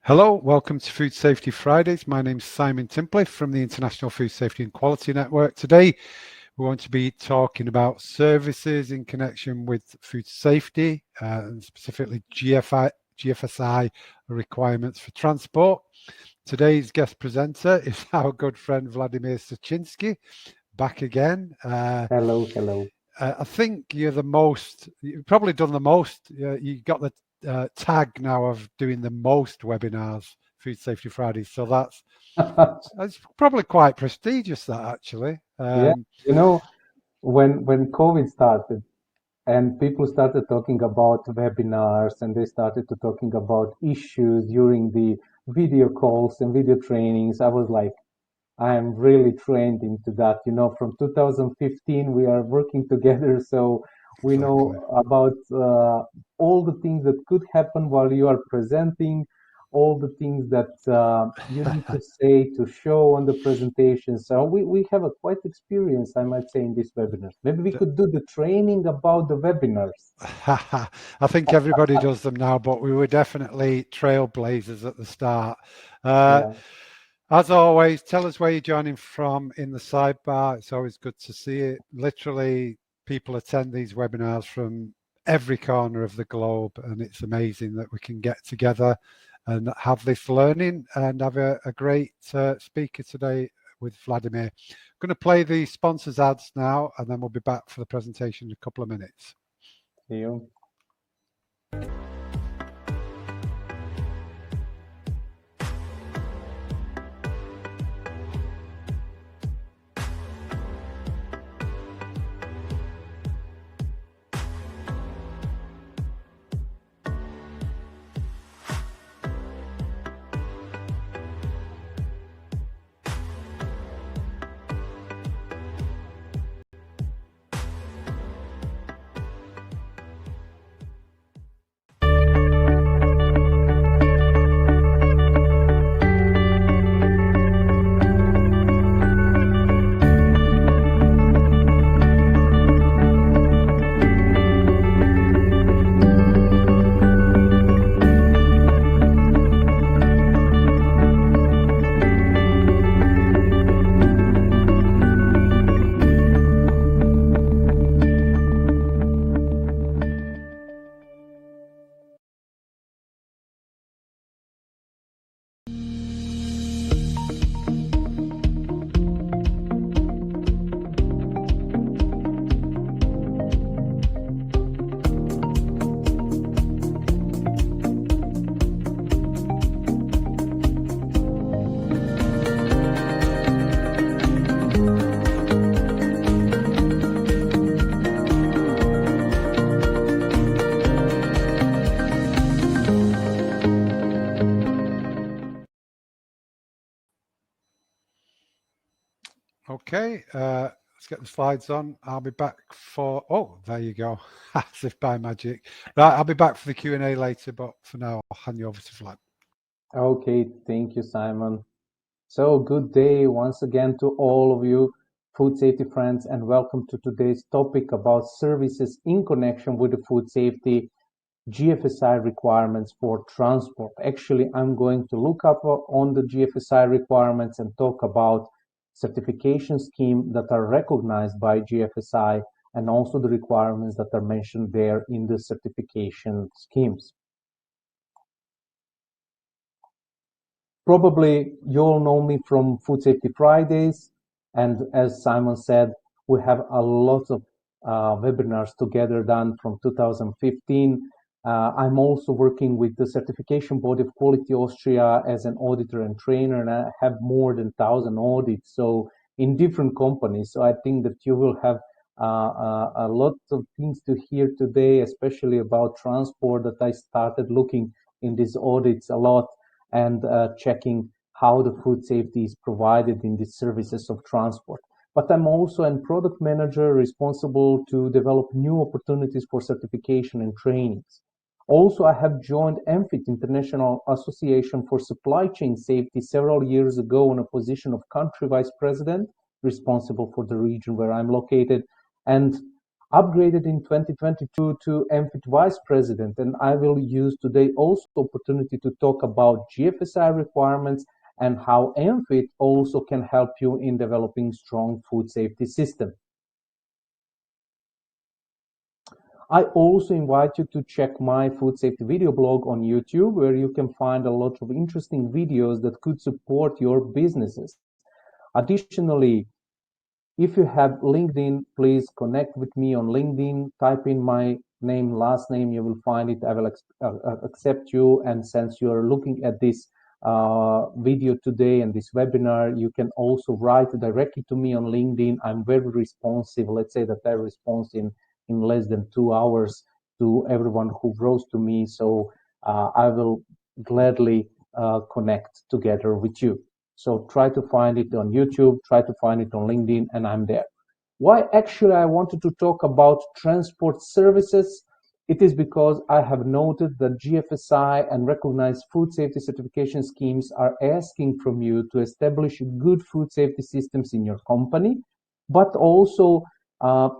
Hello, welcome to Food Safety Fridays. My name's Simon Timpley from the International Food Safety and Quality Network. Today, we want to be talking about services in connection with food safety, and specifically GFSI requirements for transport. Today's guest presenter is our good friend Vladimir Sachinsky, back again. Hello. I think you've probably done the most. You got the tag now of doing the most webinars, Food Safety Fridays. So that's probably quite prestigious, that actually. Yeah, when COVID started and people started talking about webinars and they started to talking about issues during the video calls and video trainings, I was like, I am really trained into that. From 2015, we are working together, so we Exactly. know about all the things that could happen while you are presenting, all the things that you need to say to show on the presentation. So we have a quite experience, I might say, in these webinars. Maybe we could do the training about the webinars. I think everybody does them now, but we were definitely trailblazers at the start. Yeah. As always, tell us where you're joining from in the sidebar. It's always good to see it. Literally, people attend these webinars from every corner of the globe, and it's amazing that we can get together and have this learning and have a great speaker today with Vladimir. I'm going to play the sponsors ads now, and then we'll be back for the presentation in a couple of minutes. See you. Okay, let's get the slides on. I'll be back for, oh, there you go, as if by magic. Right, I'll be back for the Q&A later, but for now, I'll hand you over to Vlad. Okay, thank you, Simon. So good day once again to all of you food safety friends, and welcome to today's topic about services in connection with the food safety GFSI requirements for transport. Actually, I'm going to look up on the GFSI requirements and talk about certification schemes that are recognized by GFSI and also the requirements that are mentioned there in the certification schemes. Probably you all know me from Food Safety Fridays, and as Simon said, we have a lot of webinars together done from 2015. I'm also working with the certification body of Quality Austria as an auditor and trainer, and I have more than 1,000 audits, so in different companies. So I think that you will have a lot of things to hear today, especially about transport, that I started looking in these audits a lot and checking how the food safety is provided in the services of transport. But I'm also a product manager responsible to develop new opportunities for certification and trainings. Also, I have joined EMFIT, International Association for Supply Chain Safety, several years ago in a position of country vice president, responsible for the region where I'm located. And upgraded in 2022 to MFIT Vice President, and I will use today also opportunity to talk about GFSI requirements and how MFIT also can help you in developing strong food safety system. I also invite you to check my food safety video blog on YouTube, where you can find a lot of interesting videos that could support your businesses. Additionally, if you have LinkedIn, please connect with me on LinkedIn. Type in my name, last name, you will find it. I will accept you. And since you are looking at this video today and this webinar, you can also write directly to me on LinkedIn. I'm very responsive. Let's say that I respond in less than 2 hours to everyone who wrote to me. So I will gladly connect together with you. So try to find it on YouTube, try to find it on LinkedIn, and I'm there. Why actually I wanted to talk about transport services? It is because I have noted that GFSI and recognized food safety certification schemes are asking from you to establish good food safety systems in your company, but also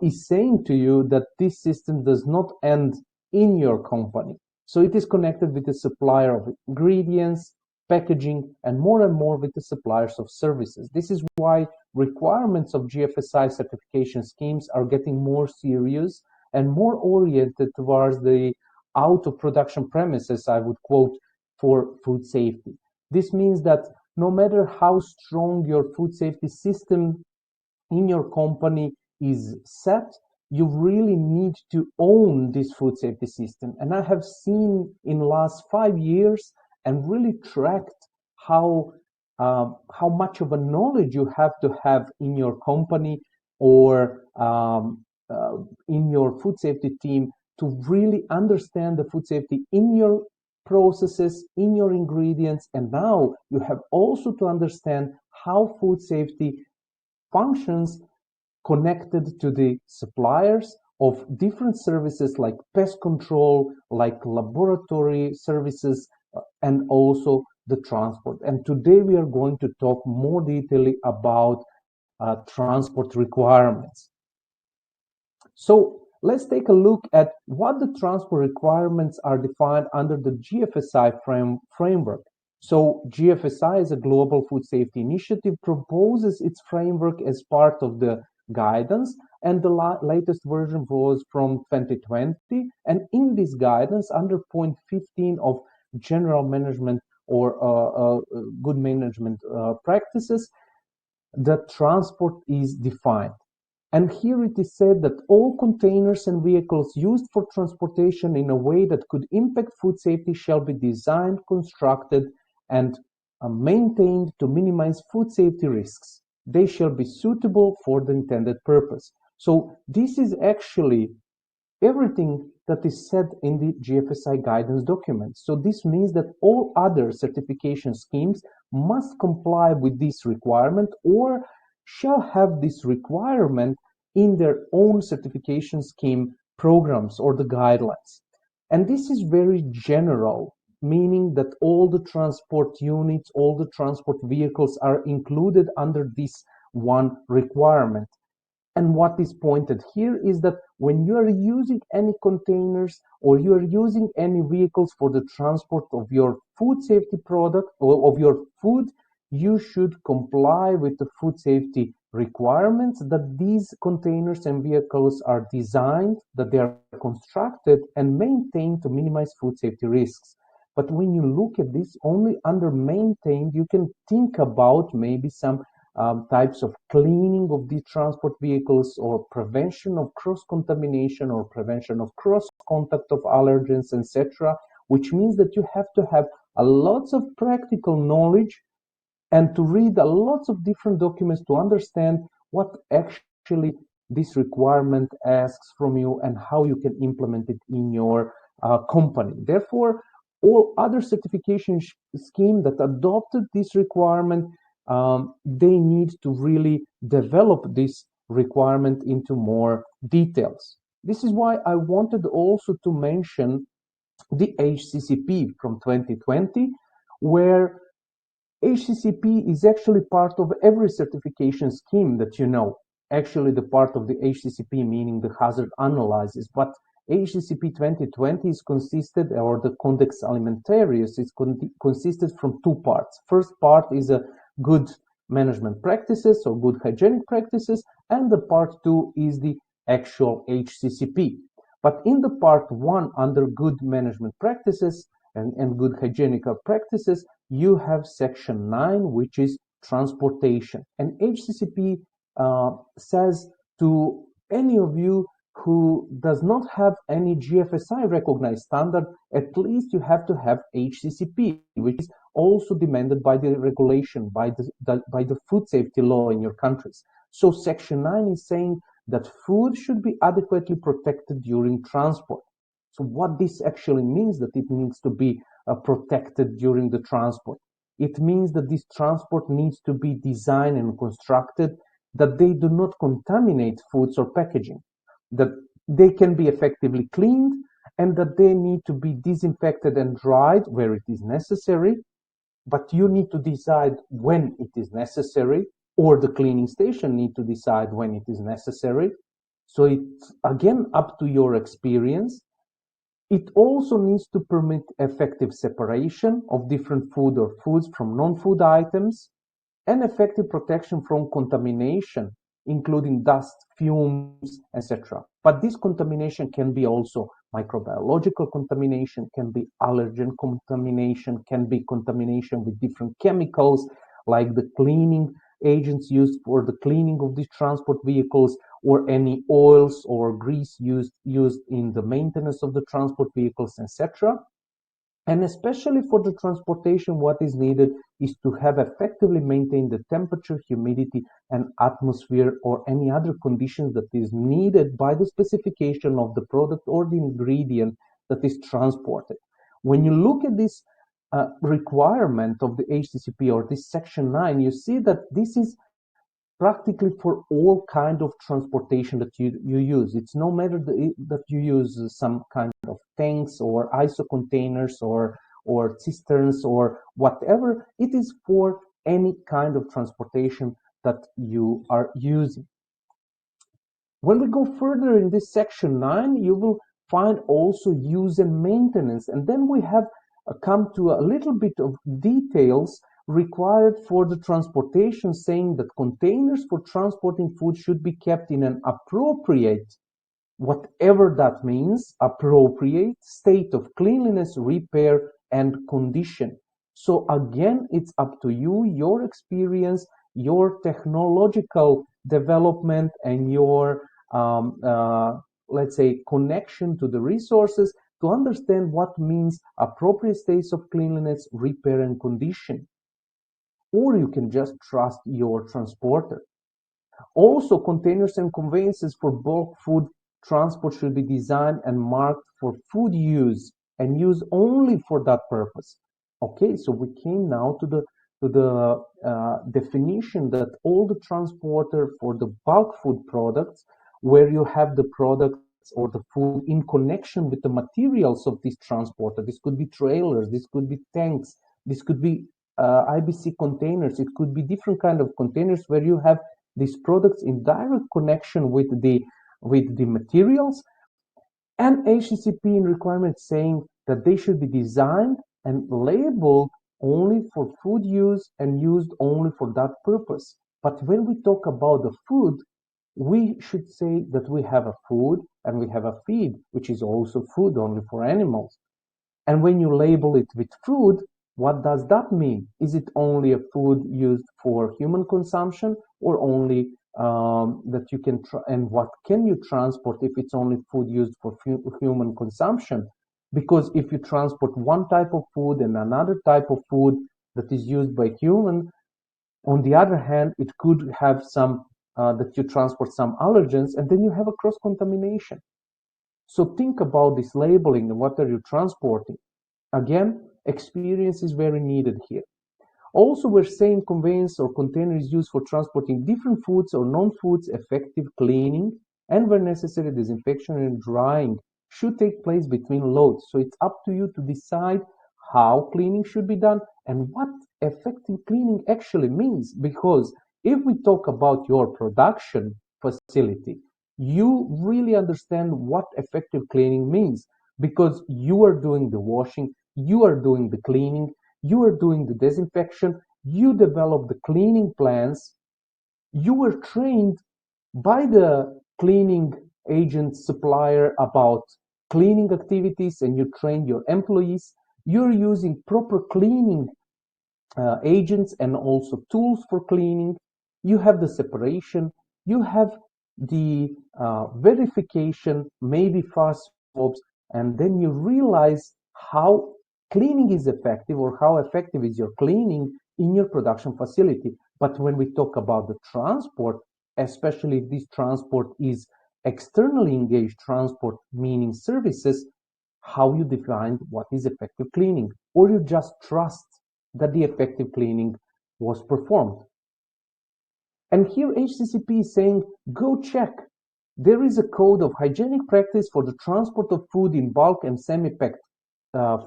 is saying to you that this system does not end in your company. So it is connected with the supplier of ingredients, packaging, and more with the suppliers of services. This is why requirements of GFSI certification schemes are getting more serious and more oriented towards the out of production premises, I would quote, for food safety. This means that no matter how strong your food safety system in your company is set, you really need to own this food safety system. And I have seen in the last 5 years and really tracked how much of a knowledge you have to have in your company or in your food safety team to really understand the food safety in your processes, in your ingredients. And now you have also to understand how food safety functions connected to the suppliers of different services like pest control, like laboratory services, and also the transport. And today we are going to talk more detailedly about transport requirements. So let's take a look at what the transport requirements are defined under the GFSI framework. So GFSI is a global food safety initiative, proposes its framework as part of the guidance, and the latest version was from 2020. And in this guidance, under point 15 of general management or good management practices, the transport is defined. And here it is said that all containers and vehicles used for transportation in a way that could impact food safety shall be designed, constructed, and maintained to minimize food safety risks. They shall be suitable for the intended purpose. So this is actually everything that is said in the GFSI guidance document. So this means that all other certification schemes must comply with this requirement or shall have this requirement in their own certification scheme programs or the guidelines. And this is very general, meaning that all the transport units, all the transport vehicles are included under this one requirement. And what is pointed here is that when you are using any containers or you are using any vehicles for the transport of your food safety product or of your food, you should comply with the food safety requirements that these containers and vehicles are designed, that they are constructed and maintained to minimize food safety risks. But when you look at this only under maintained, you can think about maybe some types of cleaning of the transport vehicles or prevention of cross-contamination or prevention of cross-contact of allergens, etc., which means that you have to have a lots of practical knowledge and to read a lots of different documents to understand what actually this requirement asks from you and how you can implement it in your company. Therefore, all other certification scheme that adopted this requirement, they need to really develop this requirement into more details. This is why I wanted also to mention the HACCP from 2020, where HACCP is actually part of every certification scheme that you know. actually the part of the HACCP, meaning the hazard analysis. But HACCP 2020 is consisted, or the Codex Alimentarius is consisted from two parts. First part is a good management practices or good hygienic practices, and the part two is the actual HACCP. But in the part one, under good management practices and good hygienic practices, you have section 9, which is transportation. And HACCP says to any of you who does not have any GFSI recognized standard, at least you have to have HACCP, which is also demanded by the regulation, by the food safety law in your countries. So section 9 is saying that food should be adequately protected during transport. So what this actually means, that it needs to be protected during the transport. It means that this transport needs to be designed and constructed that they do not contaminate foods or packaging, that they can be effectively cleaned, and that they need to be disinfected and dried where it is necessary. But you need to decide when it is necessary, or the cleaning station need to decide when it is necessary. So it's again up to your experience. It also needs to permit effective separation of different food or foods from non-food items, and effective protection from contamination, including dust, fumes, etc. But this contamination can be also microbiological contamination, can be allergen contamination, can be contamination with different chemicals, like the cleaning agents used for the cleaning of these transport vehicles, or any oils or grease used in the maintenance of the transport vehicles, etc. And especially for the transportation, what is needed is to have effectively maintained the temperature, humidity, and atmosphere, or any other conditions that is needed by the specification of the product or the ingredient that is transported. When you look at this requirement of the HACCP, or this section 9, you see that this is practically for all kind of transportation that you use. It's no matter that you use some kind of tanks or ISO containers or cisterns or whatever. It is for any kind of transportation that you are using. When we go further in this section 9, you will find also use and maintenance, and then we have come to a little bit of details required for the transportation, saying that containers for transporting food should be kept in an appropriate, whatever that means, appropriate state of cleanliness, repair, and condition. So again, it's up to you, your experience, your technological development, and your, let's say, connection to the resources to understand what means appropriate states of cleanliness, repair, and condition. Or you can just trust your transporter. Also, containers and conveyances for bulk food transport should be designed and marked for food use and used only for that purpose. Okay, so we came now to the definition that all the transporter for the bulk food products, where you have the products or the food in connection with the materials of this transporter. This could be trailers, this could be tanks, this could be IBC containers, it could be different kind of containers where you have these products in direct connection with the materials, and HACCP in requirements saying that they should be designed and labeled only for food use and used only for that purpose. But when we talk about the food, we should say that we have a food and we have a feed, which is also food only for animals. And when you label it with food, what does that mean? Is it only a food used for human consumption, or only that you can, and what can you transport if it's only food used for human consumption? Because if you transport one type of food and another type of food that is used by human, on the other hand, it could have some, that you transport some allergens, and then you have a cross-contamination. So think about this labeling and what are you transporting. Again, experience is very needed here. Also, we're saying conveyance or container is used for transporting different foods or non-foods, effective cleaning, and where necessary, disinfection and drying should take place between loads. So it's up to you to decide how cleaning should be done and what effective cleaning actually means. Because if we talk about your production, facility, you really understand what effective cleaning means, because you are doing the washing, you are doing the cleaning, you are doing the disinfection, you develop the cleaning plans, you were trained by the cleaning agent supplier about cleaning activities, and you train your employees. You're using proper cleaning agents and also tools for cleaning. You have the separation, you have the verification, maybe fast swabs, and then you realize how cleaning is effective, or how effective is your cleaning in your production facility. But when we talk about the transport, especially if this transport is externally engaged transport, meaning services, how you define what is effective cleaning, or you just trust that the effective cleaning was performed. And here HACCP is saying, go check. There is a code of hygienic practice for the transport of food in bulk and semi-packed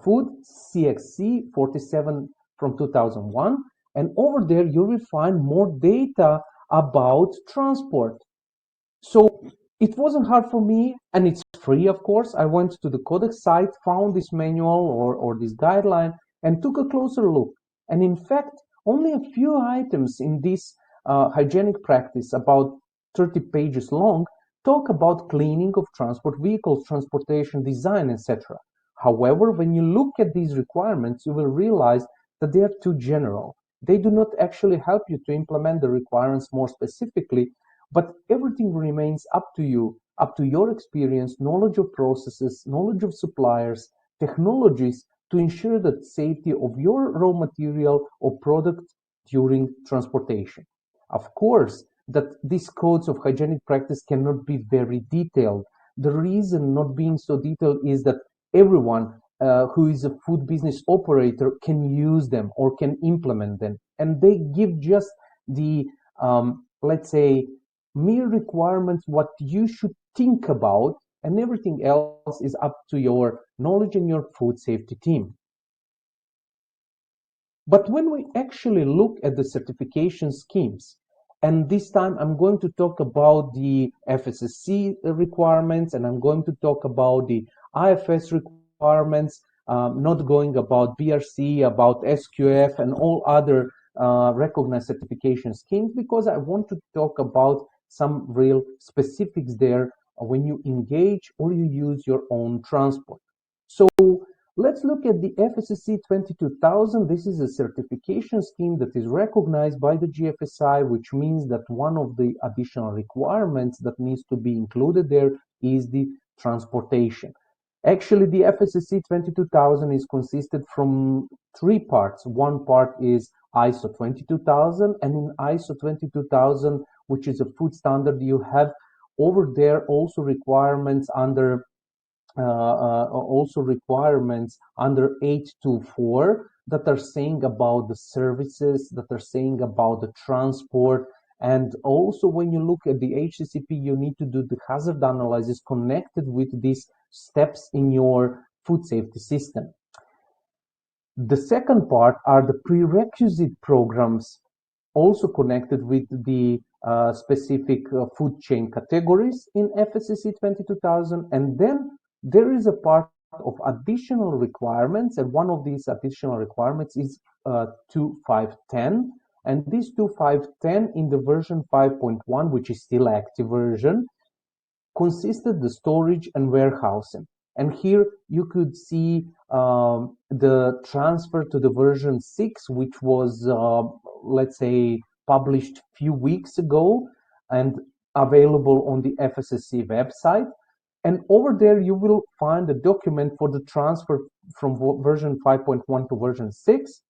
food, CXC 47 from 2001. And over there, you will find more data about transport. So it wasn't hard for me, and it's free, of course. I went to the Codex site, found this manual or this guideline, and took a closer look. And in fact, only a few items in this hygienic practice, about 30 pages long, talk about cleaning of transport vehicles, transportation design, etc. However, when you look at these requirements, you will realize that they are too general. They do not actually help you to implement the requirements more specifically, but everything remains up to you, up to your experience, knowledge of processes, knowledge of suppliers, technologies, to ensure the safety of your raw material or product during transportation. Of course, that these codes of hygienic practice cannot be very detailed. The reason not being so detailed is that everyone who is a food business operator can use them or can implement them. And they give just the, let's say, mere requirements, what you should think about, and everything else is up to your knowledge and your food safety team. But when we actually look at the certification schemes, and this time I'm going to talk about the FSSC requirements, and I'm going to talk about the IFS requirements, not going about BRC, about SQF, and all other recognized certification schemes, because I want to talk about some real specifics there when you engage or you use your own transport. So let's look at the FSSC 22000. This is a certification scheme that is recognized by the GFSI, which means that one of the additional requirements that needs to be included there is the transportation. Actually, the FSSC 22000 is consisted from three parts. One part is ISO 22000, and in ISO 22000, which is a food standard, you have over there also requirements under 824 that are saying about the services, that are saying about the transport. And also when you look at the HACCP, you need to do the hazard analysis connected with these steps in your food safety system. The second part are the prerequisite programs, also connected with the specific food chain categories in FSSC 22000. And then there is a part of additional requirements, and one of these additional requirements is 2510. And this 2510 in the version 5.1, which is still active version, consisted the storage and warehousing. And here you could see the transfer to the version 6, which was, let's say, published a few weeks ago and available on the FSSC website. And over there, you will find a document for the transfer from version 5.1 to version 6.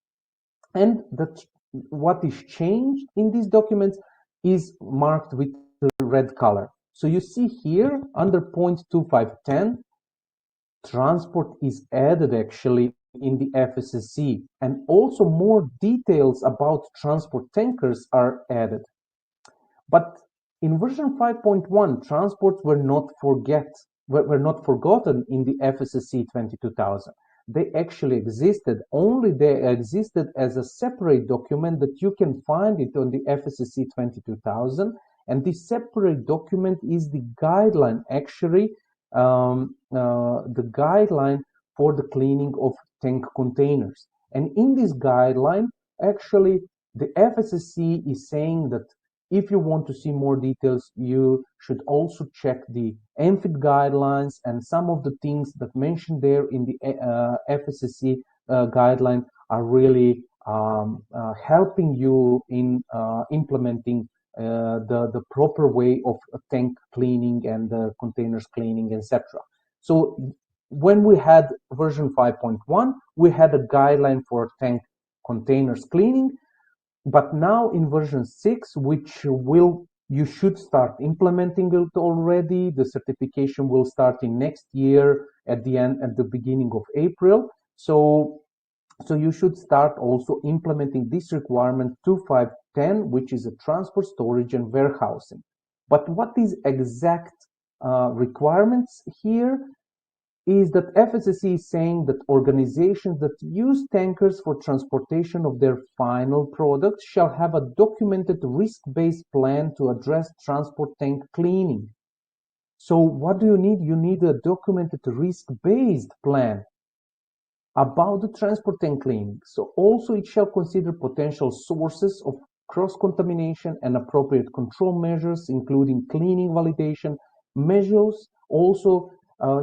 And what is changed in these documents is marked with the red color. So you see here under point 2510, transport is added actually in the FSSC, and also more details about transport tankers are added. But in version 5.1, transports were not forgotten in the FSSC 22000. They actually existed, only they existed as a separate document that you can find it on the FSSC 22000, And this separate document is the guideline, actually, the guideline for the cleaning of tank containers. And in this guideline, actually, the FSSC is saying that if you want to see more details, you should also check the MFID guidelines, and some of the things that mentioned there in the FSSC guideline are really helping you in implementing the proper way of tank cleaning and the containers cleaning, etc. So when we had version 5.1, we had a guideline for tank containers cleaning, but now in version 6, which you should start implementing it already. The certification will start in next year at the beginning of April. So you should start also implementing this requirement 2510, which is a transport, storage, and warehousing. But what is exact requirements here is that FSSC is saying that organizations that use tankers for transportation of their final products shall have a documented risk-based plan to address transport tank cleaning. So what do you need? You need a documented risk-based plan about the transport tank cleaning. So also it shall consider potential sources of cross-contamination and appropriate control measures, including cleaning validation measures. Also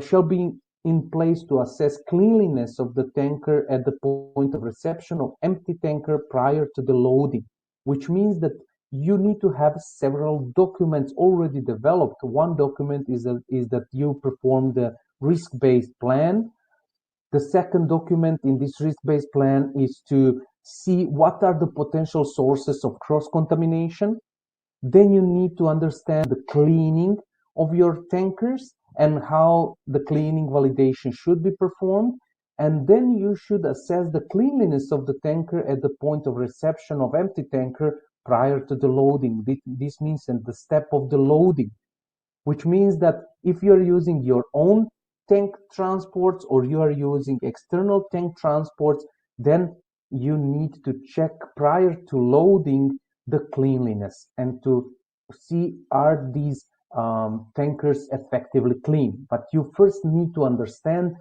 shall be in place to assess cleanliness of the tanker at the point of reception of empty tanker prior to the loading, which means that you need to have several documents already developed. One document is that you perform the risk-based plan. The second document in this risk-based plan is to see what are the potential sources of cross-contamination. Then you need to understand the cleaning of your tankers and how the cleaning validation should be performed. And then you should assess the cleanliness of the tanker at the point of reception of empty tanker prior to the loading. This means at the step of the loading, which means that if you're using your own tank transports or you are using external tank transports, then you need to check prior to loading the cleanliness and to see are these tankers effectively clean. But you first need to understand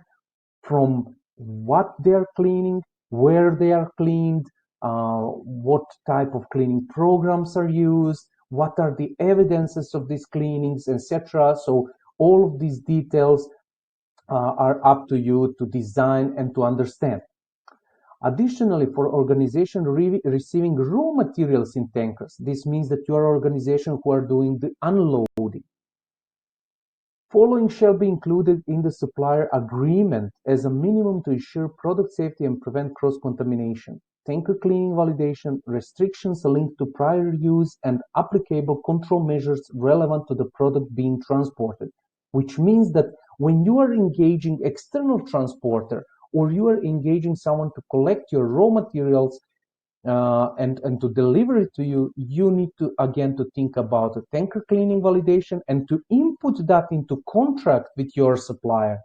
from what they are cleaning, where they are cleaned, what type of cleaning programs are used, what are the evidences of these cleanings, etc. So all of these details are up to you to design and to understand. Additionally, for organization receiving raw materials in tankers, this means that you are an organization who are doing the unloading. Following shall be included in the supplier agreement as a minimum to ensure product safety and prevent cross-contamination. Tanker cleaning validation, restrictions linked to prior use, and applicable control measures relevant to the product being transported, which means that when you are engaging external transporter or you are engaging someone to collect your raw materials and to deliver it to you, you need to again to think about the tanker cleaning validation and to input that into contract with your supplier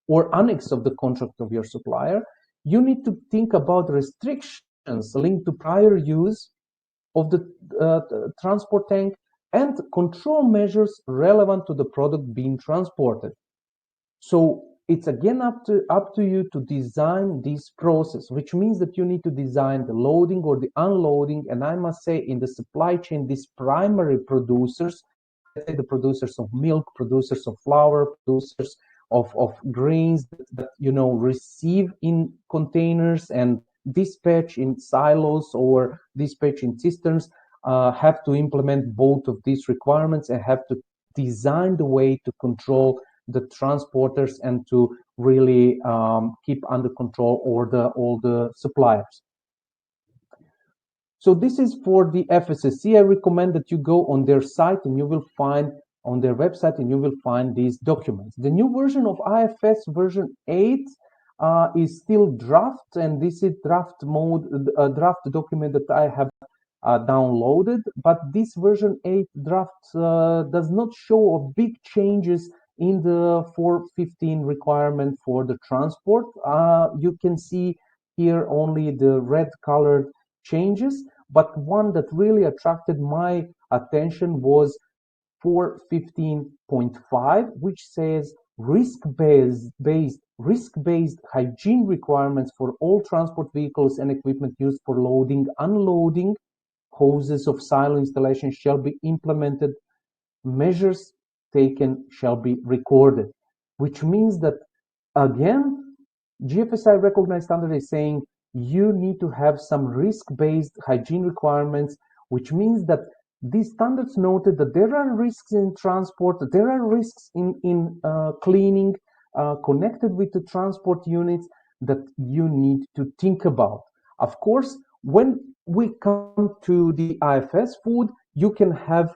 or annex of the contract of your supplier. You need to think about restrictions linked to prior use of the transport tank and control measures relevant to the product being transported. So it's again up to you to design this process, which means that you need to design the loading or the unloading. And I must say, in the supply chain, these primary producers, let's say the producers of milk, producers of flour, producers of grains that receive in containers and dispatch in silos or dispatch in cisterns, have to implement both of these requirements and have to design the way to control the transporters and to really keep under control all the suppliers. So this is for the FSSC. I recommend that you go on their site and you will find on their website and you will find these documents. The new version of IFS version 8 is still draft, and this is draft mode, a draft document that I have downloaded, but this version 8 draft does not show a big changes in the 415 requirement for the transport. You can see here only the red colored changes, but one that really attracted my attention was 415.5, which says risk-based hygiene requirements for all transport vehicles and equipment used for loading, unloading hoses of silo installation shall be implemented. Measures taken shall be recorded, which means that, again, GFSI recognized standard is saying you need to have some risk-based hygiene requirements, which means that these standards noted that there are risks in transport, there are risks in cleaning connected with the transport units that you need to think about. Of course, when we come to the IFS food, you can have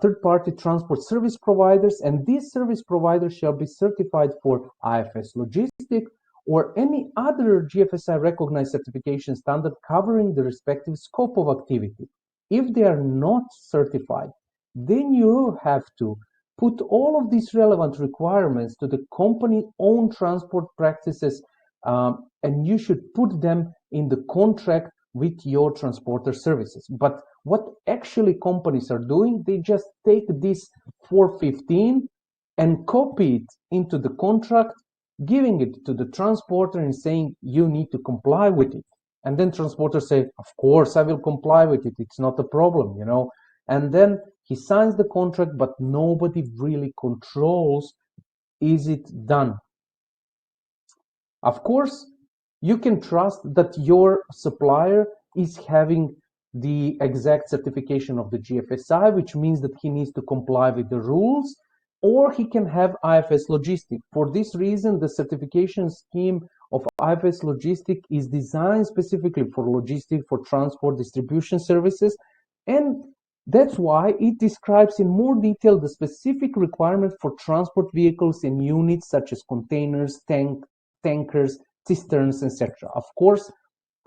third-party transport service providers, and these service providers shall be certified for IFS Logistic or any other GFSI recognized certification standard covering the respective scope of activity. If they are not certified, then you have to put all of these relevant requirements to the company's own transport practices, and you should put them in the contract with your transporter services. But what actually companies are doing, they just take this 415 and copy it into the contract, giving it to the transporter and saying you need to comply with it. And then transporter say, of course I will comply with it, it's not a problem, you know. And then he signs the contract, but nobody really controls, is it done? Of course, you can trust that your supplier is having the exact certification of the GFSI, which means that he needs to comply with the rules, or he can have IFS Logistic. For this reason, the certification scheme of IFS Logistic is designed specifically for logistic, for transport distribution services, and that's why it describes in more detail the specific requirements for transport vehicles and units such as containers, tankers, cisterns, etc. Of course,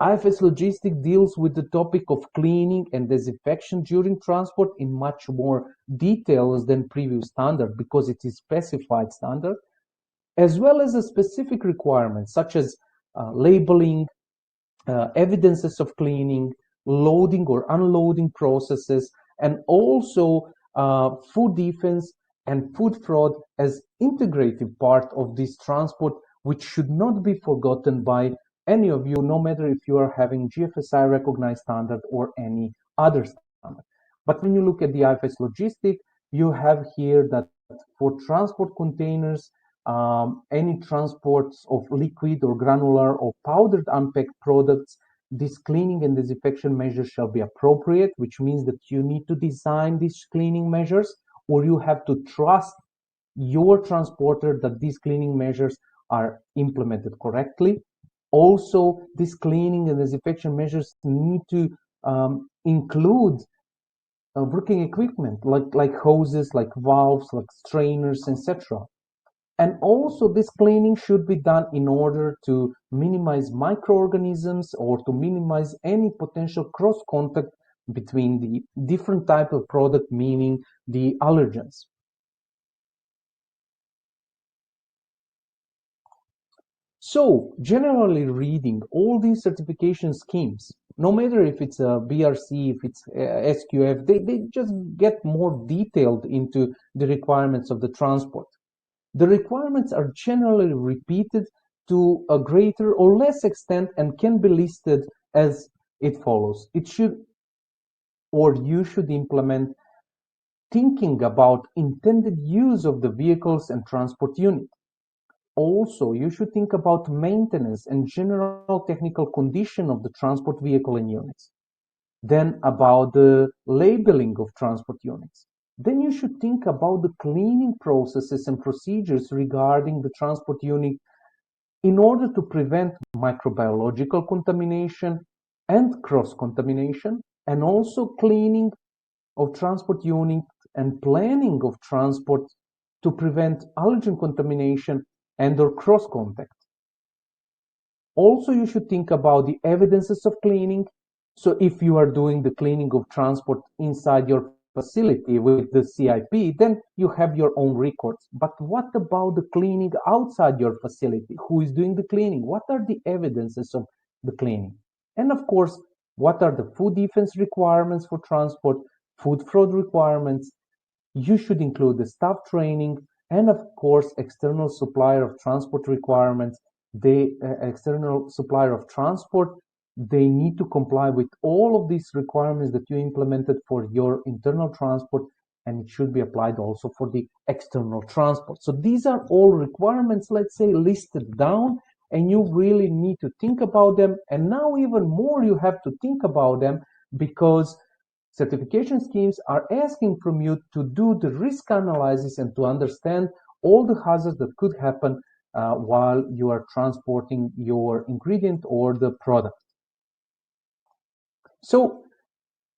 IFS Logistic deals with the topic of cleaning and disinfection during transport in much more details than previous standard because it is specified standard, as well as a specific requirements such as labeling, evidences of cleaning, loading or unloading processes, and also food defense and food fraud as integrative part of this transport, which should not be forgotten by any of you, no matter if you are having GFSI recognized standard or any other standard. But when you look at the IFS Logistic, you have here that for transport containers, any transports of liquid or granular or powdered unpacked products, this cleaning and disinfection measures shall be appropriate, which means that you need to design these cleaning measures, or you have to trust your transporter that these cleaning measures are implemented correctly. Also, these cleaning and disinfection measures need to include working equipment like hoses, like valves, like strainers, etc. And also this cleaning should be done in order to minimize microorganisms or to minimize any potential cross contact between the different type of product, meaning the allergens. So generally reading all these certification schemes, no matter if it's a BRC, if it's SQF, they just get more detailed into the requirements of the transport. The requirements are generally repeated to a greater or less extent and can be listed as it follows. It should, or you should implement thinking about intended use of the vehicles and transport unit. Also, you should think about maintenance and general technical condition of the transport vehicle and units. Then about the labeling of transport units. Then you should think about the cleaning processes and procedures regarding the transport unit in order to prevent microbiological contamination and cross-contamination, and also cleaning of transport unit and planning of transport to prevent allergen contamination and or cross contact. Also, you should think about the evidences of cleaning. So if you are doing the cleaning of transport inside your facility with the CIP, then you have your own records. But what about the cleaning outside your facility? Who is doing the cleaning? What are the evidences of the cleaning? And of course, what are the food defense requirements for transport? food fraud requirements. You should include the staff training and, of course, external supplier of transport requirements. The external supplier of transport, they need to comply with all of these requirements that you implemented for your internal transport, and it should be applied also for the external transport. So these are all requirements, let's say, listed down, and you really need to think about them. And now even more you have to think about them, because certification schemes are asking from you to do the risk analysis and to understand all the hazards that could happen while you are transporting your ingredient or the product. So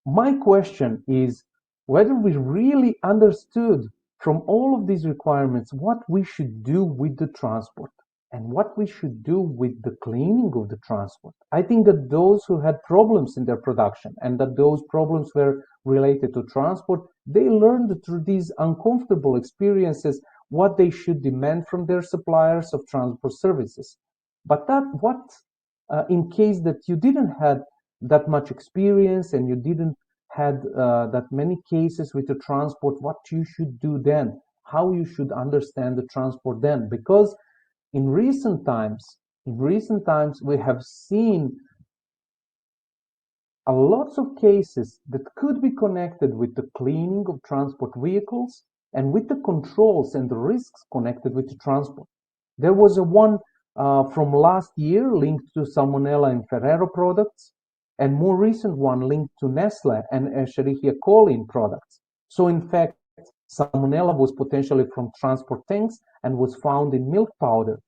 my question is whether we really understood from all of these requirements what we should do with the transport and what we should do with the cleaning of the transport. I think that those who had problems in their production and that those problems were related to transport, they learned through these uncomfortable experiences what they should demand from their suppliers of transport services. But in case that you didn't have that much experience and you didn't had that many cases with the transport, what you should do then, how you should understand the transport then, because in recent times we have seen a lots of cases that could be connected with the cleaning of transport vehicles and with the controls and the risks connected with the transport. There was a one from last year linked to Salmonella in Ferrero products, and more recent one linked to Nestle and Escherichia coli in products. So in fact, Salmonella was potentially from transport tanks and was found in milk powder,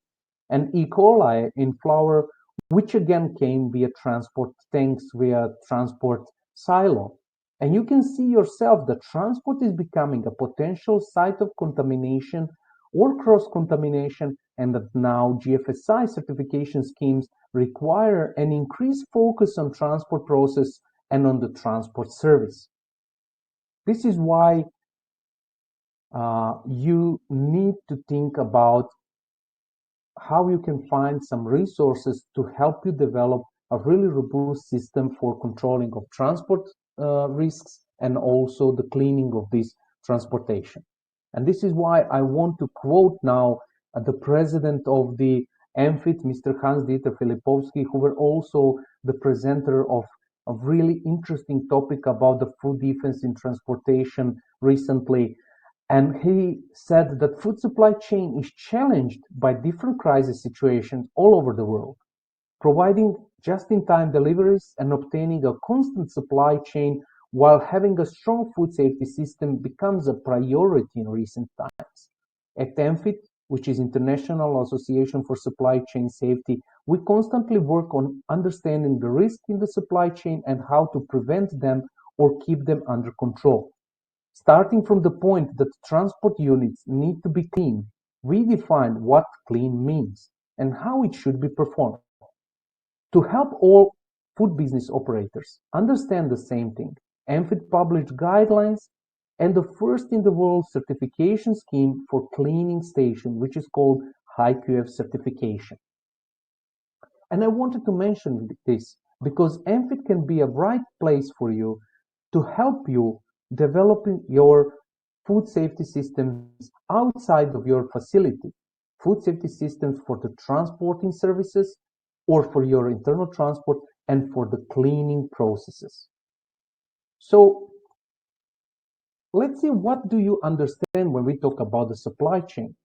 and E. coli in flour, which again came via transport tanks, via transport silo. And you can see yourself that transport is becoming a potential site of contamination or cross-contamination, and that now GFSI certification schemes require an increased focus on transport process and on the transport service. This is why you need to think about how you can find some resources to help you develop a really robust system for controlling of transport risks and also the cleaning of this transportation. And this is why I want to quote now the president of the MFIT, Mr. Hans-Dieter Filipovski, who were also the presenter of a really interesting topic about the food defense in transportation recently. And he said that food supply chain is challenged by different crisis situations all over the world. Providing just-in-time deliveries and obtaining a constant supply chain while having a strong food safety system becomes a priority in recent times. At MFIT, which is International Association for Supply Chain Safety, we constantly work on understanding the risk in the supply chain and how to prevent them or keep them under control. Starting from the point that transport units need to be clean, we define what clean means and how it should be performed. To help all food business operators understand the same thing, MFIT published guidelines and the first in the world certification scheme for cleaning station, which is called HiQF certification. And I wanted to mention this because MFIT can be a right place for you to help you developing your food safety systems outside of your facility, food safety systems for the transporting services or for your internal transport and for the cleaning processes. So let's see, what do you understand when we talk about the supply chain?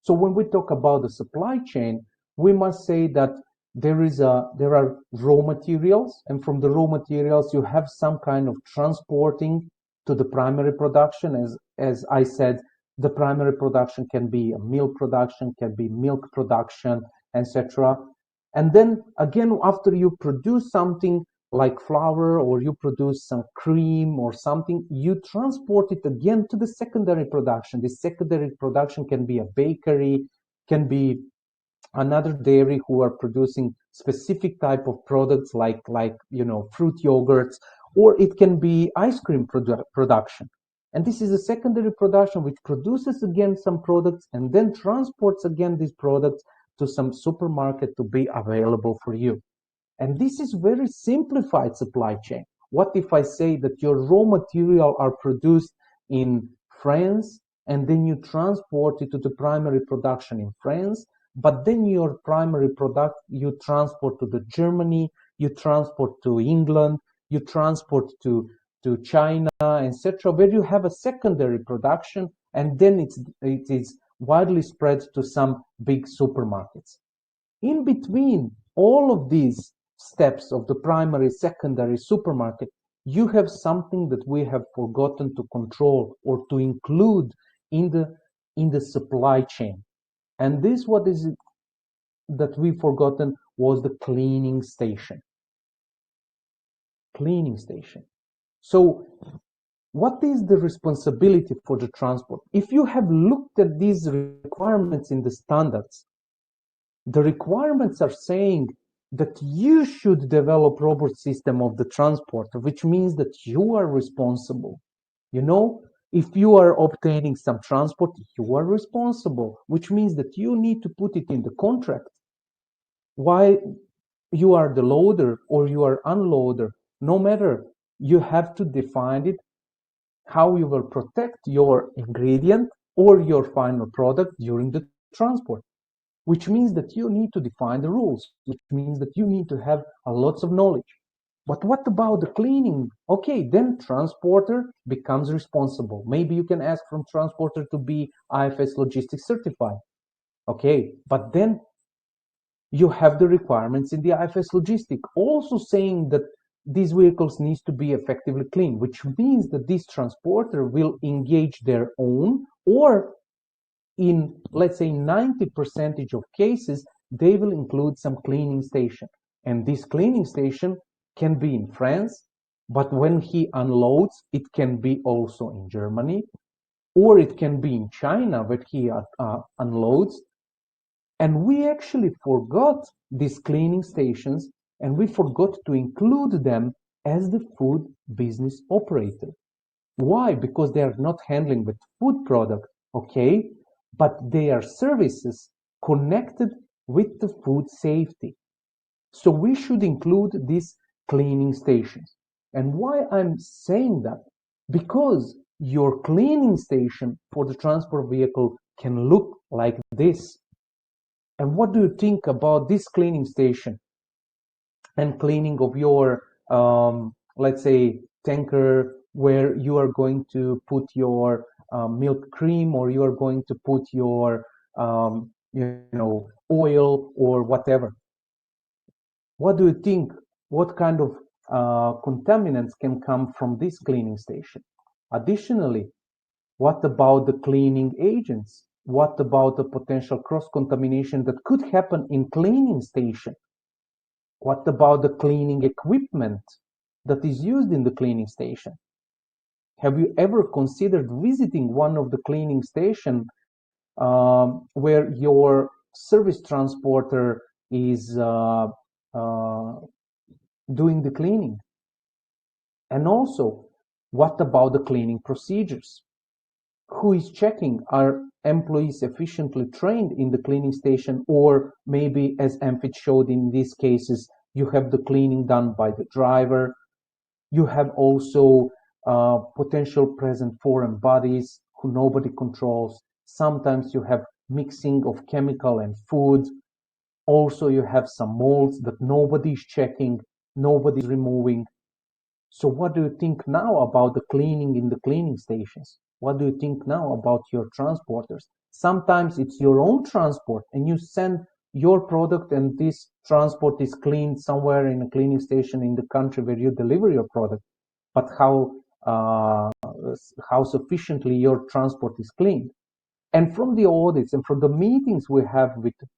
So when we talk about the supply chain, we must say that there are raw materials, and from the raw materials you have some kind of transporting to the primary production. As I said, the primary production can be a milk production, can be milk production, etc. And then again, after you produce something like flour or you produce some cream or something, you transport it again to the secondary production. The secondary production can be a bakery, can be another dairy who are producing specific type of products like fruit yogurts, or it can be ice cream production. And this is a secondary production which produces again some products and then transports again these products to some supermarket to be available for you. And this is very simplified supply chain. What if I say that your raw material are produced in France and then you transport it to the primary production in France, but then your primary product you transport to the Germany, you transport to England, you transport to China, etc., where you have a secondary production, and then it is widely spread to some big supermarkets. In between all of these steps of the primary, secondary, supermarket, you have something that we have forgotten to control or to include in the supply chain. And this, what is it that we forgotten, was the cleaning station. Cleaning station. So what is the responsibility for the transport? If you have looked at these requirements in the standards, the requirements are saying that you should develop robot system of the transporter, which means that you are responsible. You know, if you are obtaining some transport, you are responsible, which means that you need to put it in the contract. Why you are the loader or you are unloader, no matter, you have to define it, how you will protect your ingredient or your final product during the transport, which means that you need to define the rules, which means that you need to have lots of knowledge. But what about the cleaning? Okay, then transporter becomes responsible. Maybe you can ask from transporter to be IFS logistics certified. Okay, but then you have the requirements in the IFS logistic also saying that these vehicles needs to be effectively clean, which means that this transporter will engage their own, or in, let's say, 90% of cases, they will include some cleaning station. And this cleaning station can be in France, but when he unloads, it can be also in Germany, or it can be in China where he unloads. And we actually forgot these cleaning stations, and we forgot to include them as the food business operator. Why? Because they are not handling with food product, okay, but they are services connected with the food safety. So we should include these cleaning stations. And why I'm saying that? Because your cleaning station for the transport vehicle can look like this. And what do you think about this cleaning station and cleaning of your, let's say, tanker where you are going to put your milk cream, or you are going to put your, oil or whatever? What do you think? What kind of contaminants can come from this cleaning station? Additionally, what about the cleaning agents? What about the potential cross-contamination that could happen in cleaning station? What about the cleaning equipment that is used in the cleaning station? Have you ever considered visiting one of the cleaning station where your service transporter is doing the cleaning? And also, what about the cleaning procedures? Who is checking? Are employees efficiently trained in the cleaning station? Or maybe, as Amphit showed in these cases, you have the cleaning done by the driver. You have also potential present foreign bodies who nobody controls. Sometimes you have mixing of chemical and food. Also, you have some molds that nobody's checking, nobody's removing. So what do you think now about the cleaning in the cleaning stations? What do you think now about your transporters? Sometimes it's your own transport and you send your product and this transport is cleaned somewhere in a cleaning station in the country where you deliver your product. But how sufficiently your transport is cleaned? And from the audits and from the meetings we have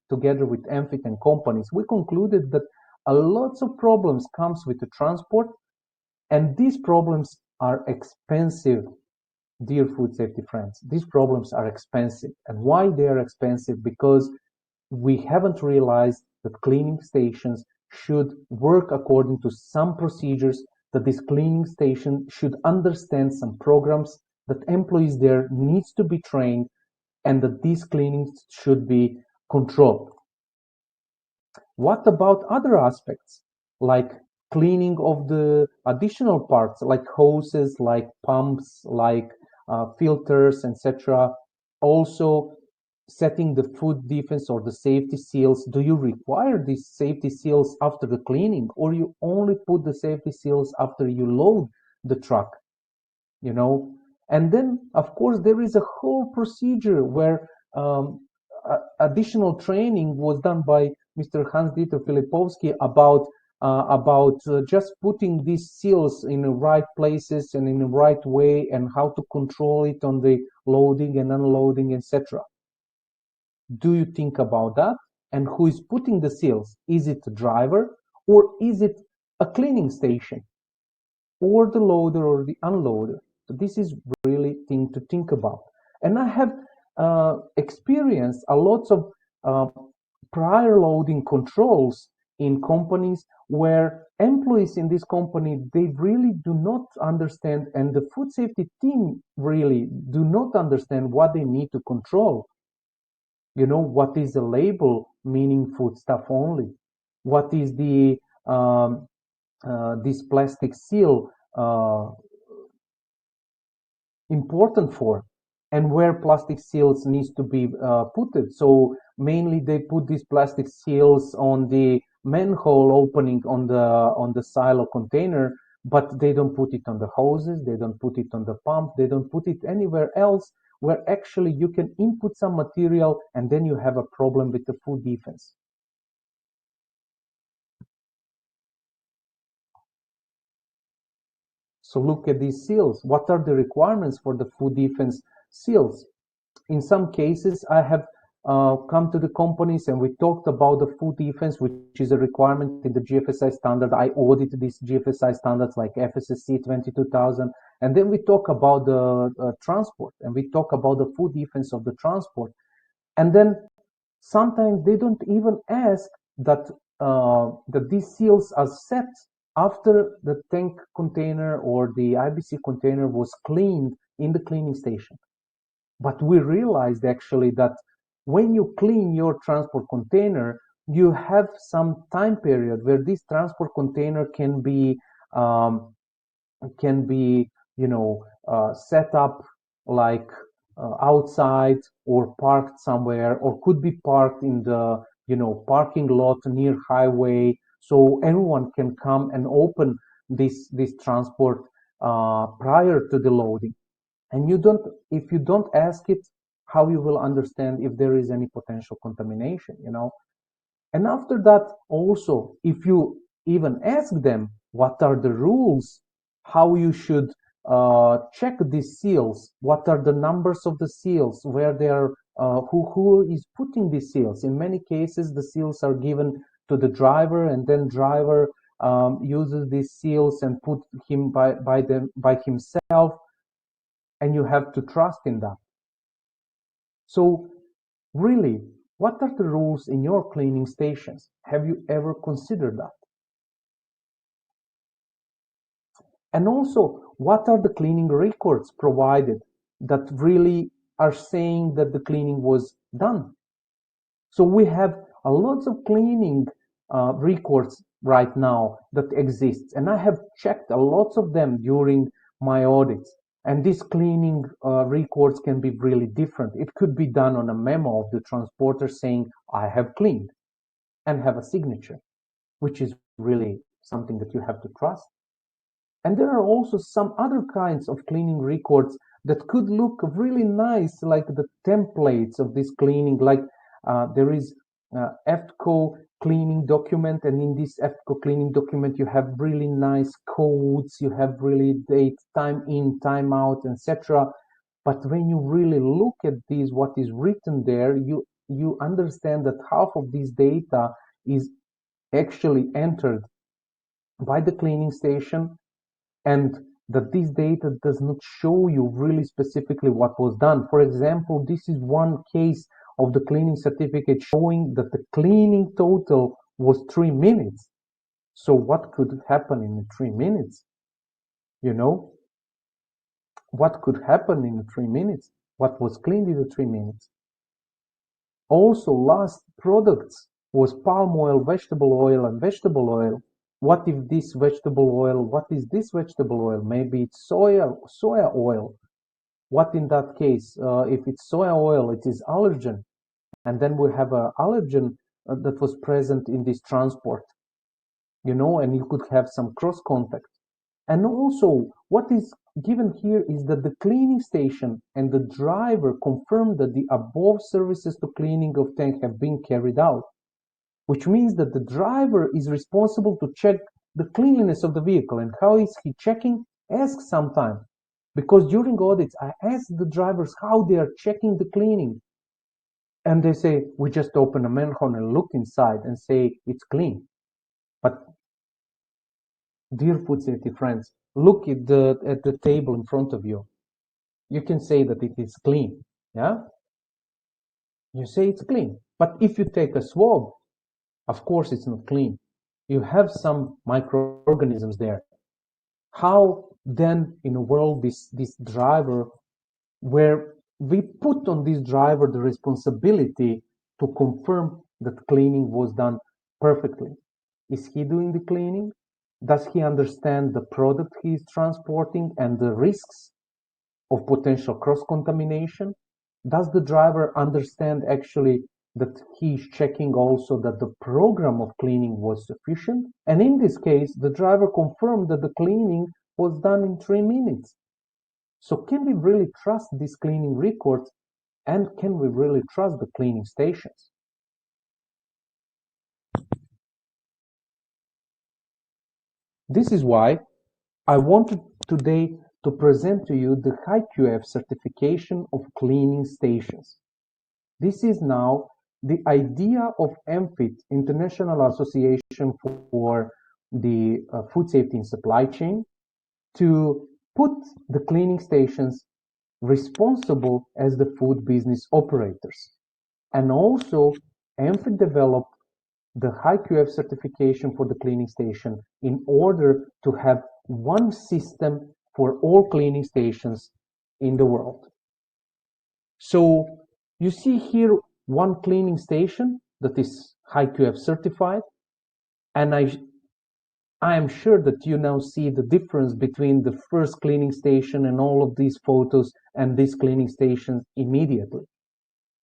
together with Amphit and companies, we concluded that a lots of problems comes with the transport, and these problems are expensive, dear food safety friends. These problems are expensive. And why they are expensive? Because we haven't realized that cleaning stations should work according to some procedures, that this cleaning station should understand some programs, that employees there needs to be trained, and that these cleanings should be controlled. What about other aspects, like cleaning of the additional parts like hoses, like pumps, like filters, etc. Also setting the food defense or the safety seals. Do you require these safety seals after the cleaning, or you only put the safety seals after you load the truck? You know, and then of course there is a whole procedure where additional training was done by Mr. Hans-Dieter Filipovsky about just putting these seals in the right places and in the right way, and how to control it on the loading and unloading, etc. Do you think about that? And who is putting the seals? Is it the driver, or is it a cleaning station, or the loader or the unloader? So this is really thing to think about. And I have experienced a lot of prior loading controls in companies where employees in this company, they really do not understand, and the food safety team really do not understand what they need to control. You know, what is the label meaning food stuff only? What is the this plastic seal important for, and where plastic seals needs to be put. So mainly they put these plastic seals on the manhole opening on the silo container, but they don't put it on the hoses, they don't put it on the pump, they don't put it anywhere else where actually you can input some material, and then you have a problem with the food defense. So look at these seals. What are the requirements for the food defense seals? In some cases, I have come to the companies and we talked about the food defense, which is a requirement in the GFSI standard. I audit these GFSI standards like FSSC 22000. And then we talk about the transport, and we talk about the food defense of the transport. And then sometimes they don't even ask that these seals are set after the tank container or the IBC container was cleaned in the cleaning station. But we realized actually that when you clean your transport container, you have some time period where this transport container can be set up like outside or parked somewhere, or could be parked in the parking lot near highway, so everyone can come and open this transport prior to the loading. And if you don't ask it, how you will understand if there is any potential contamination, And after that, also, if you even ask them what are the rules, how you should check these seals, what are the numbers of the seals, where they are, who is putting these seals. In many cases, the seals are given to the driver, and then driver uses these seals and put him by himself, and you have to trust in that. So really, what are the rules in your cleaning stations? Have you ever considered that? And also, what are the cleaning records provided that really are saying that the cleaning was done? So we have a lot of cleaning records right now that exist, and I have checked a lot of them during my audits. And these cleaning records can be really different. It could be done on a memo of the transporter saying, I have cleaned, and have a signature, which is really something that you have to trust. And there are also some other kinds of cleaning records that could look really nice, like the templates of this cleaning, like there is FTCO cleaning document, and in this FTCO cleaning document you have really nice codes, you have really date, time in, time out, etc. But when you really look at these, what is written there, you understand that half of this data is actually entered by the cleaning station, and that this data does not show you really specifically what was done. For example, this is one case of the cleaning certificate showing that the cleaning total was 3 minutes. So what could happen in 3 minutes? What could happen in 3 minutes? What was cleaned in 3 minutes? Also, last products was palm oil, vegetable oil, and vegetable oil. what if this vegetable oil, what is this vegetable oil? Maybe it's soya oil. What in that case? If it's soya oil, it is allergen. And then we have an allergen that was present in this transport, and you could have some cross contact. And also, what is given here is that the cleaning station and the driver confirm that the above services to cleaning of tank have been carried out, which means that the driver is responsible to check the cleanliness of the vehicle. And how is he checking? Ask sometime. Because during audits, I ask the drivers how they are checking the cleaning. And they say, we just open a manhole and look inside and say it's clean. But dear food safety friends, look at the table in front of you. You can say that it is clean, yeah? You say it's clean. But if you take a swab, of course it's not clean. You have some microorganisms there. How then in a world this driver, where we put on this driver the responsibility to confirm that cleaning was done perfectly? Is he doing the cleaning? Does he understand the product he is transporting and the risks of potential cross-contamination? Does the driver understand actually that he is checking also that the program of cleaning was sufficient? And in this case, the driver confirmed that the cleaning was done in 3 minutes. So can we really trust these cleaning records, and can we really trust the cleaning stations? This is why I wanted today to present to you the HiQF certification of cleaning stations. This is now the idea of MFIT, International Association for the Food Safety in Supply Chain, to put the cleaning stations responsible as the food business operators. And also, MFIT developed the HiQF certification for the cleaning station in order to have one system for all cleaning stations in the world. So you see here one cleaning station that is HiQF certified, and I am sure that you now see the difference between the first cleaning station and all of these photos and this cleaning station immediately.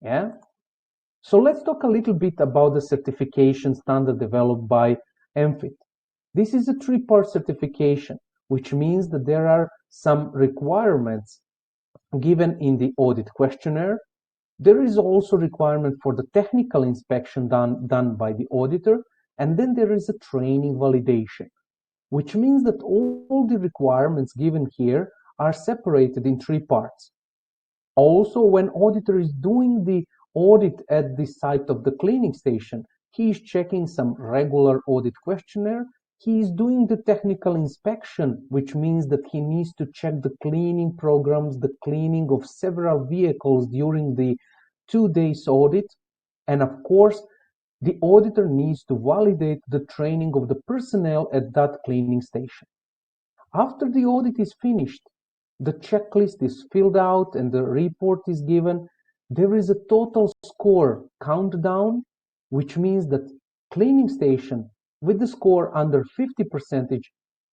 Yeah? So let's talk a little bit about the certification standard developed by MFIT. This is a 3-part certification, which means that there are some requirements given in the audit questionnaire. There is also requirement for the technical inspection done by the auditor, and then there is a training validation, which means that all the requirements given here are separated in 3 parts. Also, when auditor is doing the audit at the site of the cleaning station, he is checking some regular audit questionnaire. He is doing the technical inspection, which means that he needs to check the cleaning programs, the cleaning of several vehicles during the 2 days audit. And of course, the auditor needs to validate the training of the personnel at that cleaning station. After the audit is finished, the checklist is filled out and the report is given. There is a total score countdown, which means that cleaning station with the score under 50%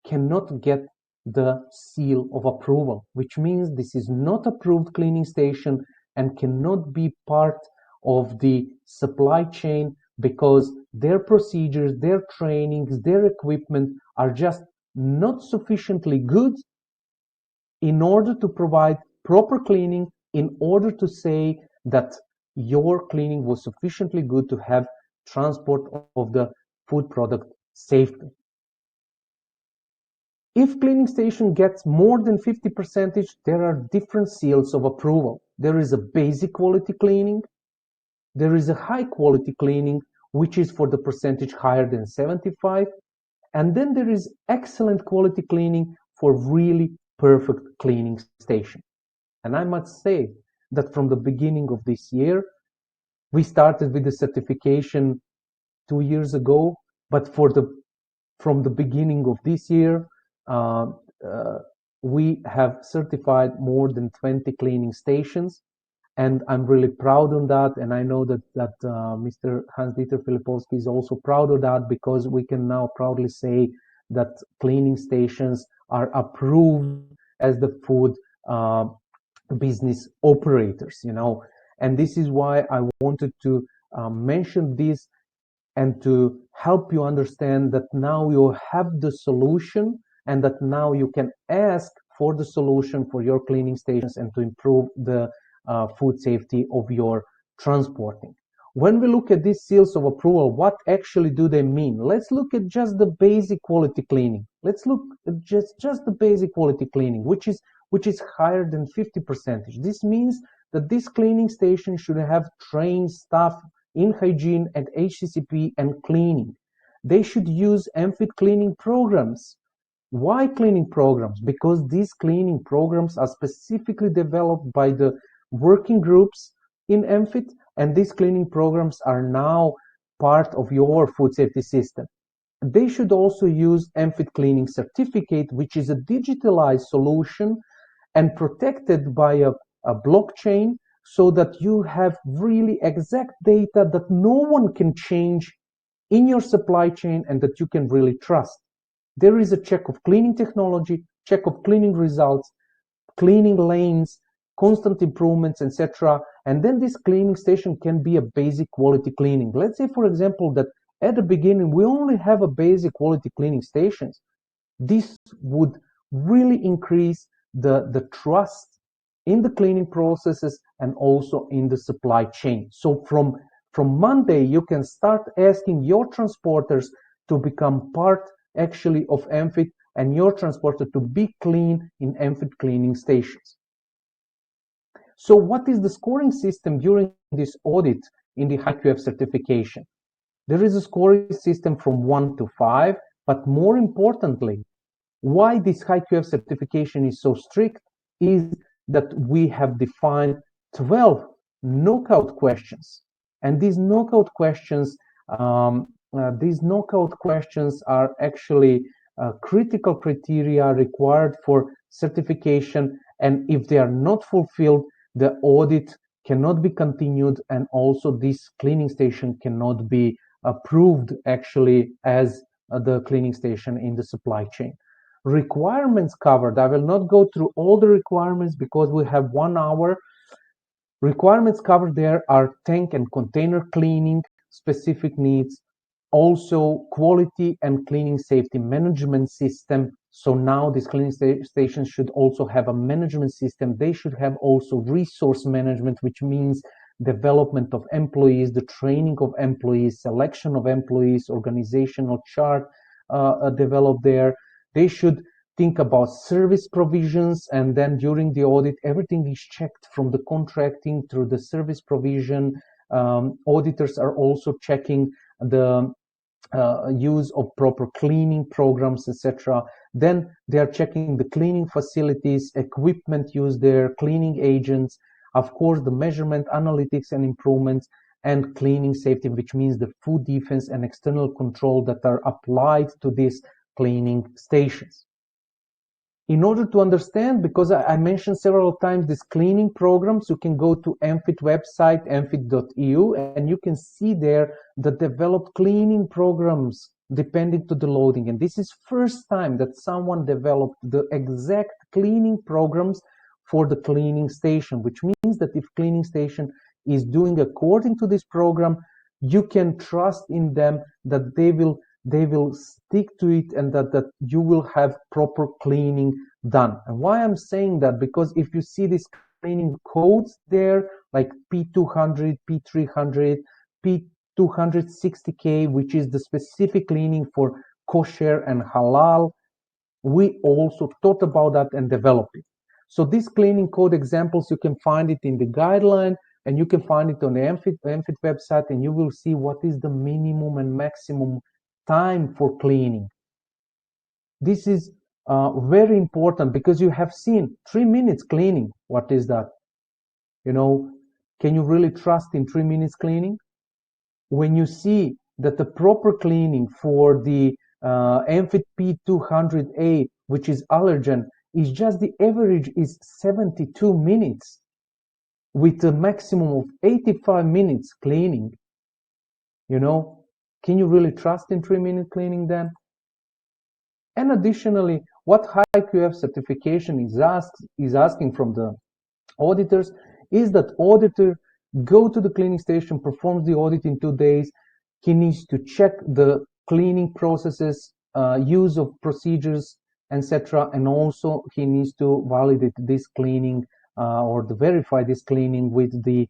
cannot get the seal of approval, which means this is not approved cleaning station and cannot be part of the supply chain, because their procedures, their trainings, their equipment are just not sufficiently good in order to provide proper cleaning, in order to say that your cleaning was sufficiently good to have transport of the food product safely. If cleaning station gets more than 50%, there are different seals of approval. There is a basic quality cleaning, there is a high quality cleaning, which is for the percentage higher than 75, and then there is excellent quality cleaning for really perfect cleaning station. And I must say that from the beginning of this year, we started with the certification 2 years ago, but from the beginning of this year, we have certified more than 20 cleaning stations, and I'm really proud on that. And I know that Mr. Hans-Dieter Filipowski is also proud of that, because we can now proudly say that cleaning stations are approved as the food business operators, and this is why I wanted to mention this, and to help you understand that now you have the solution, and that now you can ask for the solution for your cleaning stations and to improve the food safety of your transporting. When we look at these seals of approval, what actually do they mean? Let's look at just the basic quality cleaning. Let's look at just the basic quality cleaning, which is higher than 50%. This means that this cleaning station should have trained staff in hygiene and HACCP and cleaning. They should use MFIT cleaning programs. Why cleaning programs? Because these cleaning programs are specifically developed by the working groups in MFIT, and these cleaning programs are now part of your food safety system. They should also use MFIT cleaning certificate, which is a digitalized solution and protected by a blockchain, so that you have really exact data that no one can change in your supply chain and that you can really trust. There is a check of cleaning technology, check of cleaning results, cleaning lanes, constant improvements, etc. And then this cleaning station can be a basic quality cleaning. Let's say, for example, that at the beginning we only have a basic quality cleaning stations. This would really increase the trust in the cleaning processes and also in the supply chain. So from Monday, you can start asking your transporters to become part actually of MFIT, and your transporter to be clean in MFIT cleaning stations. So what is the scoring system during this audit in the HiQF certification? There is a scoring system from 1 to 5, but more importantly, why this HiQF certification is so strict is that we have defined 12 knockout questions, and these knockout questions are actually critical criteria required for certification, and if they are not fulfilled, the audit cannot be continued, and also this cleaning station cannot be approved actually as the cleaning station in the supply chain. Requirements covered. I will not go through all the requirements because we have 1 hour. Requirements covered there are tank and container cleaning, specific needs, also quality and cleaning safety management system. So now these cleaning stations should also have a management system. They should have also resource management, which means development of employees, the training of employees, selection of employees, organizational chart developed there. They should think about service provisions, and then during the audit, everything is checked from the contracting through the service provision. Auditors are also checking the use of proper cleaning programs, etc. Then they are checking the cleaning facilities, equipment used there, cleaning agents, of course, the measurement, analytics and improvements, and cleaning safety, which means the food defense and external control that are applied to these cleaning stations. In order to understand, because I mentioned several times these cleaning programs, you can go to MFIT website, mfit.eu, and you can see there the developed cleaning programs depending to the loading. And this is first time that someone developed the exact cleaning programs for the cleaning station, which means that if cleaning station is doing according to this program, you can trust in them that they will stick to it, and that you will have proper cleaning done. And why I'm saying that, because if you see these cleaning codes there, like P200, P300, P260K, which is the specific cleaning for kosher and halal, we also thought about that and developed it. So these cleaning code examples, you can find it in the guideline, and you can find it on the MFIT website, and you will see what is the minimum and maximum time for cleaning. This is very important, because you have seen 3 minutes cleaning. What is that? Can you really trust in 3 minutes cleaning? When you see that the proper cleaning for the MFIT P200A, which is allergen, is just the average is 72 minutes. with a maximum of 85 minutes cleaning. You know, can you really trust in 3-minute cleaning then? And additionally, what HiQF certification is asking from the auditors is that auditor go to the cleaning station, performs the audit in 2 days. He needs to check the cleaning processes, use of procedures, etc. And also he needs to validate this cleaning or to verify this cleaning with the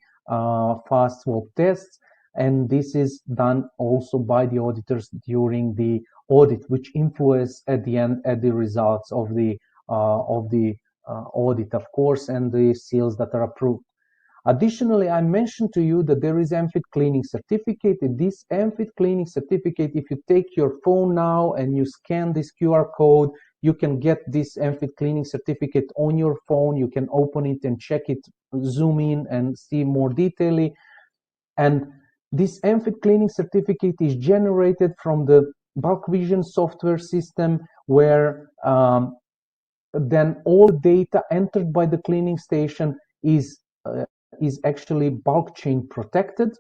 fast swab tests. And this is done also by the auditors during the audit, which influence at the end at the results of the audit, of course, and the seals that are approved. Additionally, I mentioned to you that there is MFIT cleaning certificate. This MFIT cleaning certificate, if you take your phone now and you scan this QR code, you can get this MFIT cleaning certificate on your phone. You can open it and check it, zoom in and see more detailedly. And this MFIT cleaning certificate is generated from the bulk vision software system, where then all data entered by the cleaning station is actually blockchain protected,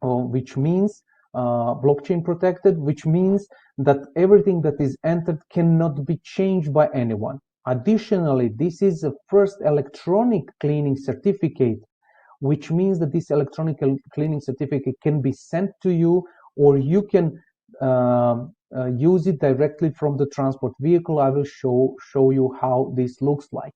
which means blockchain protected, which means that everything that is entered cannot be changed by anyone. Additionally, this is the first electronic cleaning certificate, which means that this electronic cleaning certificate can be sent to you, or you can use it directly from the transport vehicle. I will show you how this looks like.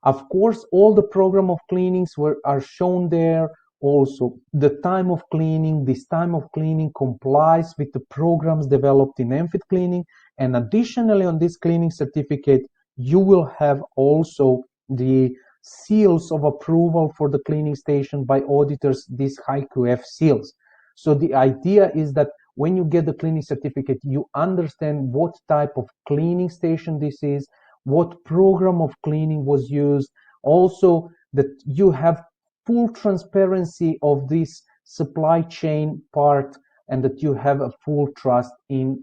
Of course, all the program of cleanings are shown there. Also, the time of cleaning, this time of cleaning complies with the programs developed in MFIT cleaning. And additionally, on this cleaning certificate, you will have also the seals of approval for the cleaning station by auditors, these HiQF seals. So the idea is that when you get the cleaning certificate, you understand what type of cleaning station this is, what program of cleaning was used, also that you have full transparency of this supply chain part, and that you have a full trust in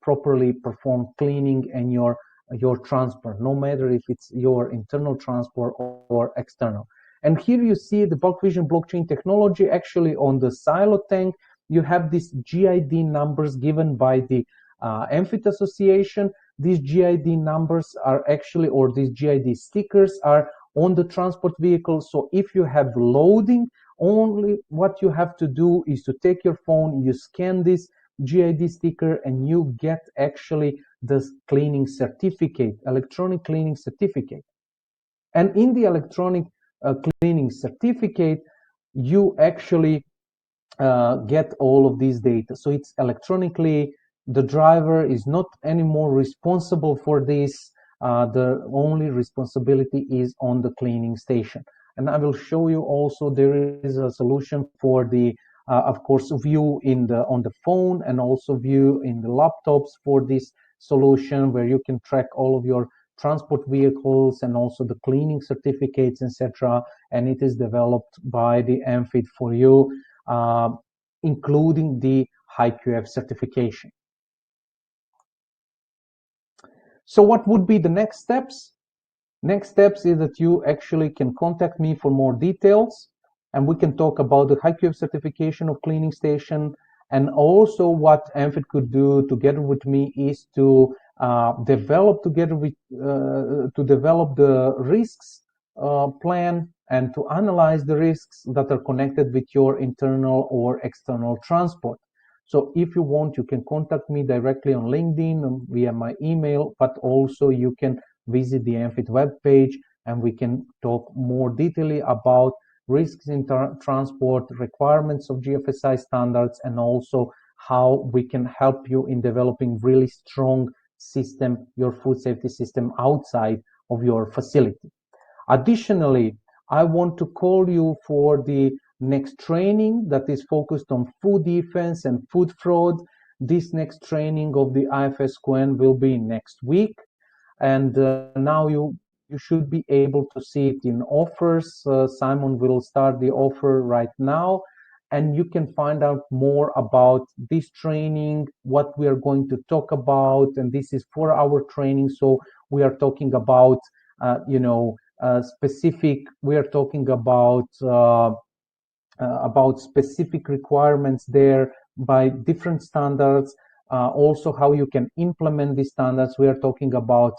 properly performed cleaning and your transport, no matter if it's your internal transport or external. And here you see the bulk vision blockchain technology. Actually, on the silo tank, you have these GID numbers given by the MFIT Association. These GID numbers are actually, or these GID stickers are on the transport vehicle. So if you have loading, only what you have to do is to take your phone, you scan this GID sticker, and you get actually the cleaning certificate, electronic cleaning certificate. And in the electronic cleaning certificate, you actually get all of these data. So it's electronically, the driver is not anymore responsible for this. The only responsibility is on the cleaning station. And I will show you also there is a solution for the, of course, view on the phone, and also view in the laptops for this solution, where you can track all of your transport vehicles and also the cleaning certificates, etc. And it is developed by the MFIT for you, including the HiQF certification. So what would be the next steps? Next steps is that you actually can contact me for more details, and we can talk about the HiQF certification of cleaning station. And also what MFIT could do together with me is to develop together with develop the risks plan, and to analyze the risks that are connected with your internal or external transport. So if you want, you can contact me directly on LinkedIn and via my email, but also you can visit the MFIT webpage, and we can talk more detailedly about risks in transport, requirements of GFSI standards, and also how we can help you in developing really strong system, your food safety system outside of your facility. Additionally, I want to call you for the next training that is focused on food defense and food fraud. This next training of the IFSQN will be next week, and now you should be able to see it in offers. Simon will start the offer right now, and you can find out more about this training, what we are going to talk about. And this is 4-hour training, so we are talking about we are talking about specific requirements there by different standards. Also, how you can implement these standards. We are talking about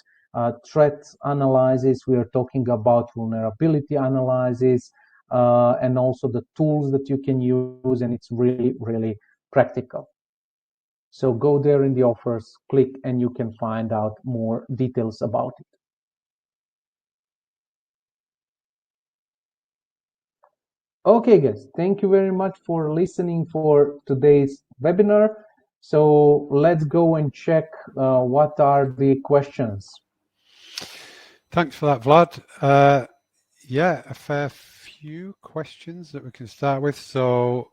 threat analysis. We are talking about vulnerability analysis, and also the tools that you can use. And it's really, really practical. So go there in the offers, click, and you can find out more details about it. Okay, guys, thank you very much for listening for today's webinar. So let's go and check what are the questions. Thanks for that, Vlad. Yeah, a fair few questions that we can start with. So,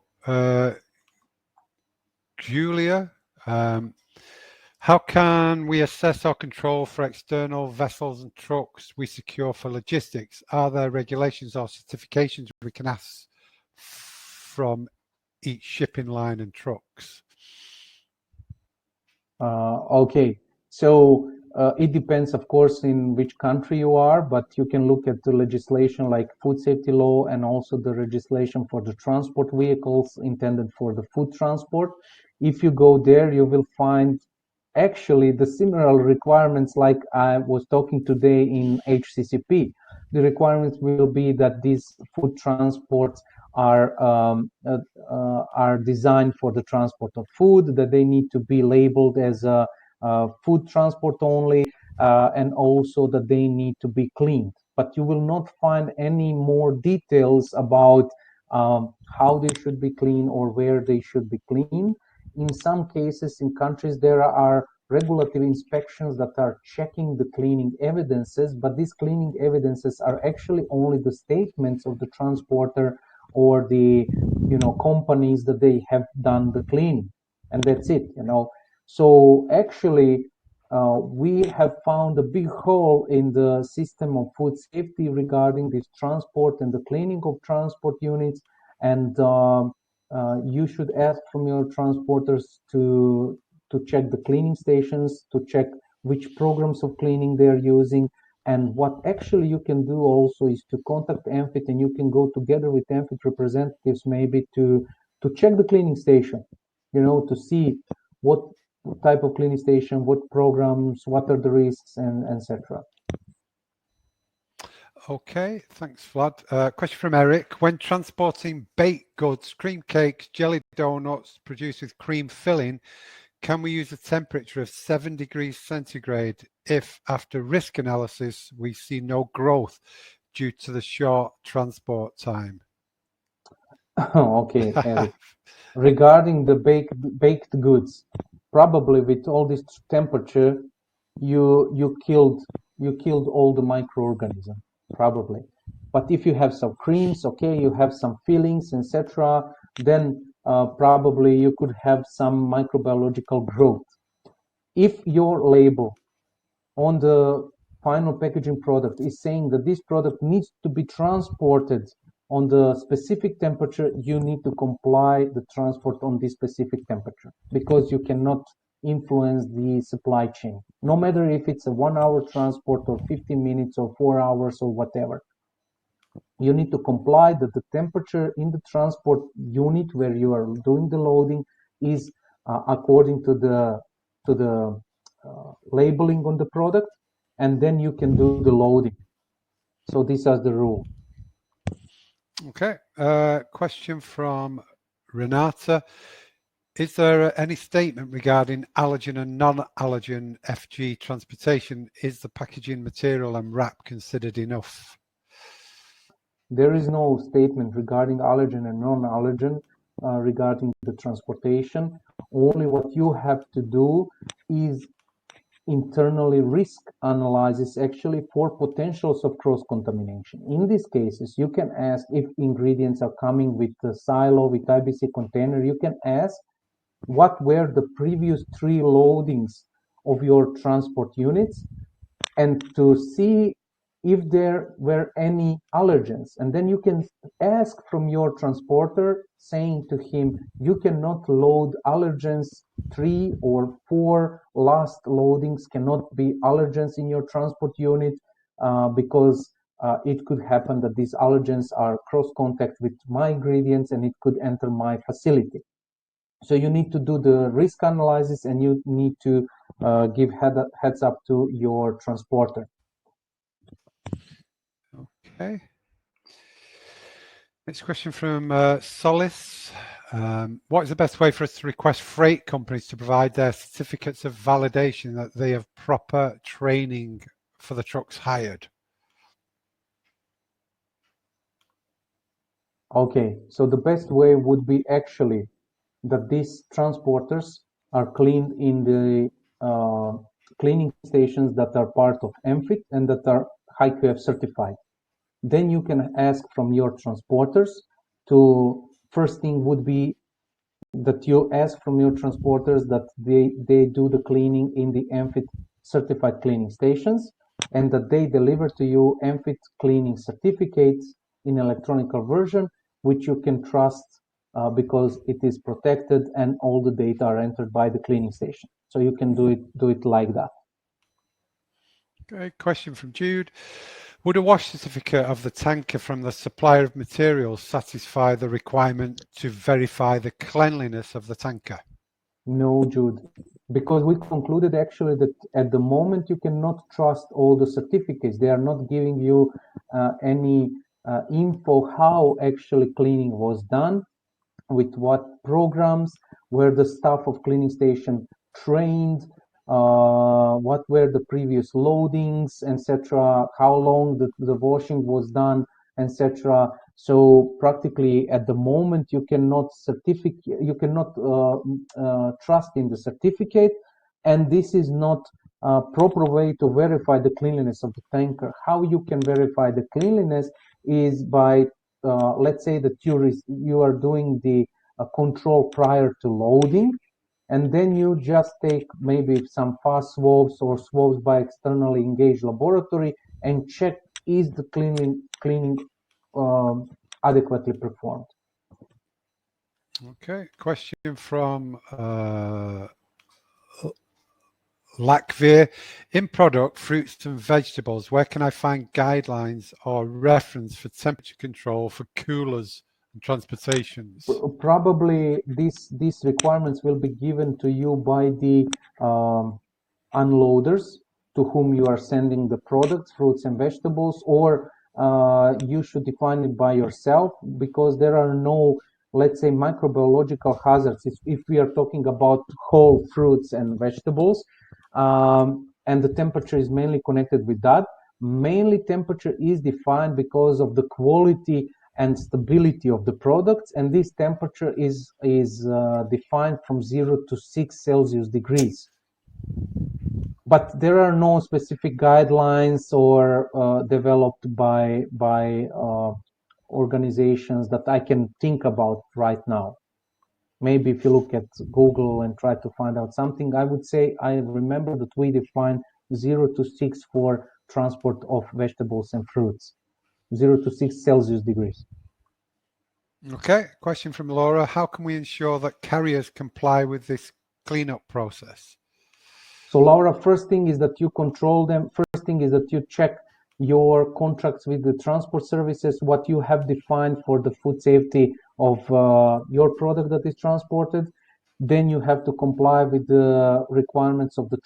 Julia, how can we assess or control for external vessels and trucks we secure for logistics? Are there regulations or certifications we can ask from each shipping line and trucks? Okay, so it depends, of course, in which country you are, but you can look at the legislation like food safety law and also the legislation for the transport vehicles intended for the food transport. If you go there, you will find actually the similar requirements like I was talking today in HACCP. The requirements will be that these food transports are designed for the transport of food, that they need to be labeled as a food transport only, and also that they need to be cleaned. But you will not find any more details about how they should be cleaned or where they should be cleaned. In some cases, in countries, there are regulatory inspections that are checking the cleaning evidences, but these cleaning evidences are actually only the statements of the transporter or the companies that they have done the cleaning, and that's it. So actually we have found a big hole in the system of food safety regarding this transport and the cleaning of transport units, and you should ask from your transporters to check the cleaning stations, to check which programs of cleaning they're using. And what actually you can do also is to contact AMFIT, and you can go together with AMFIT representatives maybe to check the cleaning station, to see what type of cleaning station, what programs, what are the risks, and etc. Okay, thanks, Vlad. Question from Eric. When transporting baked goods, cream cakes, jelly donuts produced with cream filling, can we use a temperature of 7 degrees centigrade if, after risk analysis, we see no growth due to the short transport time? Okay, Eric. Regarding the baked goods, probably with all this temperature, you killed all the microorganisms, probably. But if you have some creams, okay, you have some fillings, etc., then probably you could have some microbiological growth. If your label on the final packaging product is saying that this product needs to be transported on the specific temperature, you need to comply the transport on this specific temperature, because you cannot influence the supply chain, no matter if it's a 1 hour transport or 15 minutes or 4 hours or whatever. You need to comply that the temperature in the transport unit where you are doing the loading is according to the labeling on the product, and then you can do the loading. So these are the rules. Okay. Question from Renata. Is there any statement regarding allergen and non-allergen FG transportation? Is the packaging material and wrap considered enough? There is no statement regarding allergen and non-allergen regarding the transportation. Only what you have to do is internally risk analysis actually for potentials of cross-contamination. In these cases, you can ask if ingredients are coming with the silo, with IBC container. You can ask what were the previous 3 loadings of your transport units, and to see if there were any allergens. And then you can ask from your transporter, saying to him, you cannot load allergens. 3 or 4 last loadings cannot be allergens in your transport unit, because it could happen that these allergens are cross-contact with my ingredients and it could enter my facility. So you need to do the risk analysis and you need to give heads up to your transporter. Okay. Next question from Solis. What is the best way for us to request freight companies to provide their certificates of validation that they have proper training for the trucks hired? Okay, so the best way would be actually that these transporters are cleaned in the cleaning stations that are part of MFIT and that are HiQF certified. Then you can ask from your transporters to, first thing would be that you ask from your transporters that they do the cleaning in the MFIT certified cleaning stations and that they deliver to you MFIT cleaning certificates in electronic version, which you can trust because it is protected and all the data are entered by the cleaning station. So you can do it like that. Okay, question from Jude. Would a wash certificate of the tanker from the supplier of materials satisfy the requirement to verify the cleanliness of the tanker? No, Jude, because we concluded actually that at the moment you cannot trust all the certificates. They are not giving you any info how actually cleaning was done, with what programs, were the staff of cleaning station trained, what were the previous loadings, etc., how long the washing was done, etc. So practically at the moment you cannot trust in the certificate, and this is not a proper way to verify the cleanliness of the tanker. How you can verify the cleanliness is by let's say that you are doing the control prior to loading, and then you just take maybe some fast swabs or swabs by externally engaged laboratory and check is the cleaning adequately performed. Okay, question from Vladimir. In product, fruits and vegetables, where can I find guidelines or reference for temperature control for coolers and transportations? Probably these requirements will be given to you by the unloaders to whom you are sending the products, fruits and vegetables, or you should define it by yourself, because there are no, let's say, microbiological hazards if we are talking about whole fruits and vegetables, and the temperature is mainly connected with that. Mainly temperature is defined because of the quality and stability of the products, and this temperature is defined from 0 to 6 Celsius degrees. But there are no specific guidelines or developed by organizations that I can think about right now. Maybe if you look at Google and try to find out something, I would say I remember that we define 0 to 6 for transport of vegetables and fruits. 0 to 6 Celsius degrees. Okay, question from Laura. How can we ensure that carriers comply with this cleanup process? So Laura, first thing is that you control them. First thing is that you check your contracts with the transport services, what you have defined for the food safety of your product that is transported. Then you have to comply with the requirements of the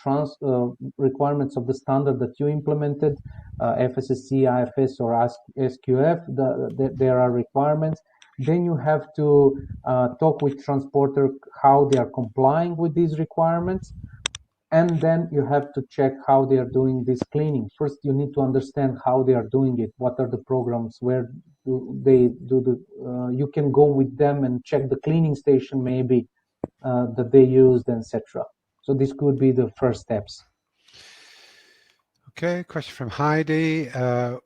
requirements of the standard that you implemented, FSSC, IFS, or HQF. There are requirements. Then you have to talk with transporter how they are complying with these requirements. And then you have to check how they are doing this cleaning. First, you need to understand how they are doing it. What are the programs? Where do they do the? You can go with them and check the cleaning station maybe that they used, etc. So this could be the first steps. Okay, question from Heidi.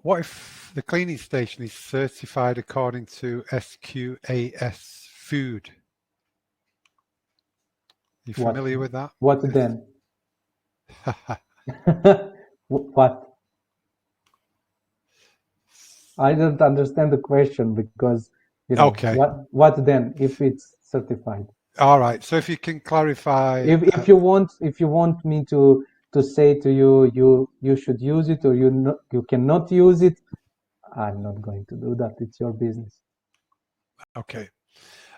What if the cleaning station is certified according to SQAS food? You familiar with that? What then? What? I don't understand the question because, you know, okay. What then if it's certified? All right. So if you can clarify, if you want me to say to you, you should use it or you cannot use it, I'm not going to do that. It's your business. Okay.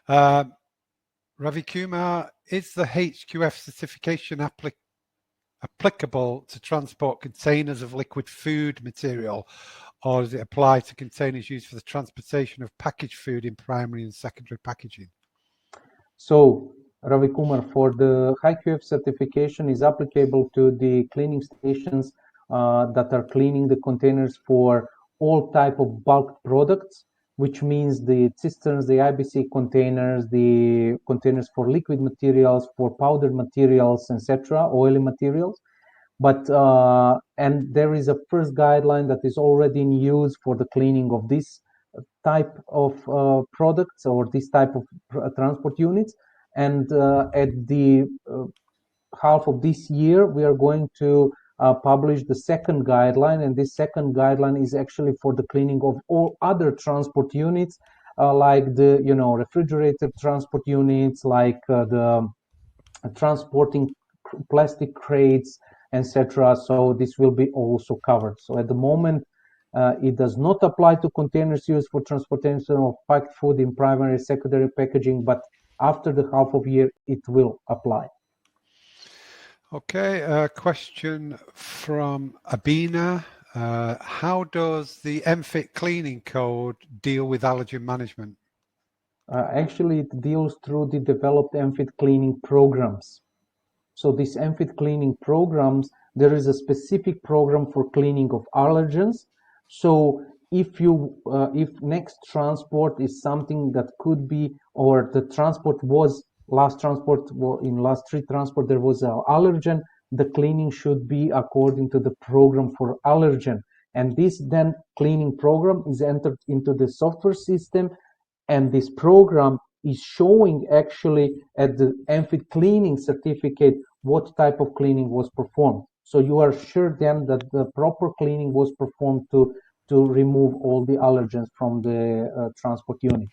Ravi Kumar, is the HQF certification applicable to transport containers of liquid food material, or does it apply to containers used for the transportation of packaged food in primary and secondary packaging? So, Ravi Kumar, for the HiQF certification is applicable to the cleaning stations that are cleaning the containers for all type of bulk products, which means the cisterns, the IBC containers, the containers for liquid materials, for powdered materials, etc., oily materials. But and there is a first guideline that is already in use for the cleaning of this type of products or this type of transport units. And at the half of this year, we are going to publish the second guideline, and this second guideline is actually for the cleaning of all other transport units, like the refrigerated transport units, like the transporting plastic crates, etc. So this will be also covered. So at the moment, it does not apply to containers used for transportation of packed food in primary, secondary packaging, but after the half of year, it will apply. Okay, a question from Abina. How does the MFIT cleaning code deal with allergen management? Actually, it deals through the developed MFIT cleaning programs. So these MFIT cleaning programs, there is a specific program for cleaning of allergens. So if next transport is something that could be, or the transport was last trip transport there was an allergen, the cleaning should be according to the program for allergen, and this then cleaning program is entered into the software system, and this program is showing actually at the MFIT cleaning certificate what type of cleaning was performed. So you are sure then that the proper cleaning was performed to remove all the allergens from the transport unit.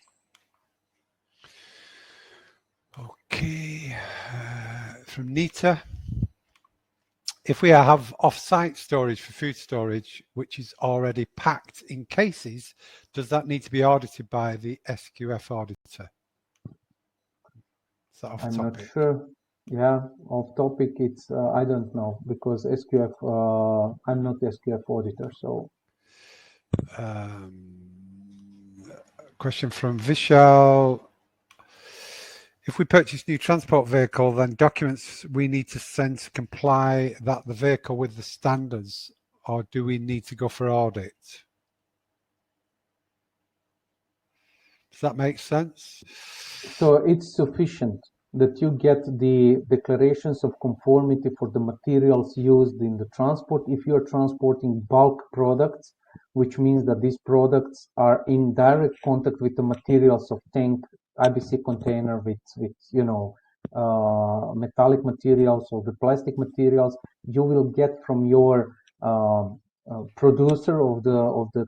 Okay, from Nita. If we have off-site storage for food storage, which is already packed in cases, does that need to be audited by the SQF auditor? Is that off I'm topic? not sure. Yeah, off topic. It's I don't know, because SQF. I'm not SQF auditor, so. Question from Vishal. If we purchase new transport vehicle, then documents we need to send to comply that the vehicle with the standards, or do we need to go for audit? Does that make sense? So it's sufficient that you get the declarations of conformity for the materials used in the transport. If you are transporting bulk products, which means that these products are in direct contact with the materials of tank, IBC container, with metallic materials or the plastic materials, you will get from your producer of the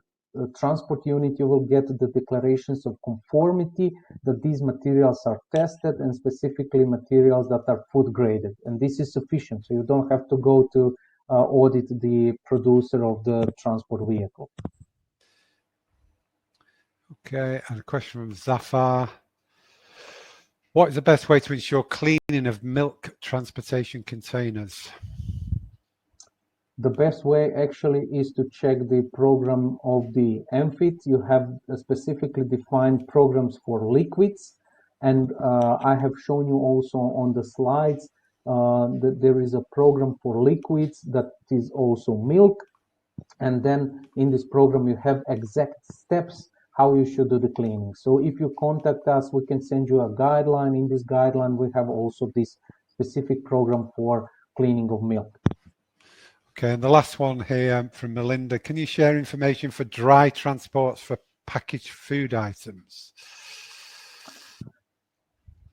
transport unit, you will get the declarations of conformity that these materials are tested, and specifically materials that are food graded, and this is sufficient, so you don't have to go to audit the producer of the transport vehicle. Okay, and a question from Zafar. What is the best way to ensure cleaning of milk transportation containers? The best way actually is to check the program of the MFIT. You have specifically defined programs for liquids, and I have shown you also on the slides that there is a program for liquids that is also milk, and then in this program you have exact steps how you should do the cleaning. So if you contact us, we can send you a guideline. In this guideline we have also this specific program for cleaning of milk. Okay, and the last one here from Melinda. Can you share information for dry transports for packaged food items?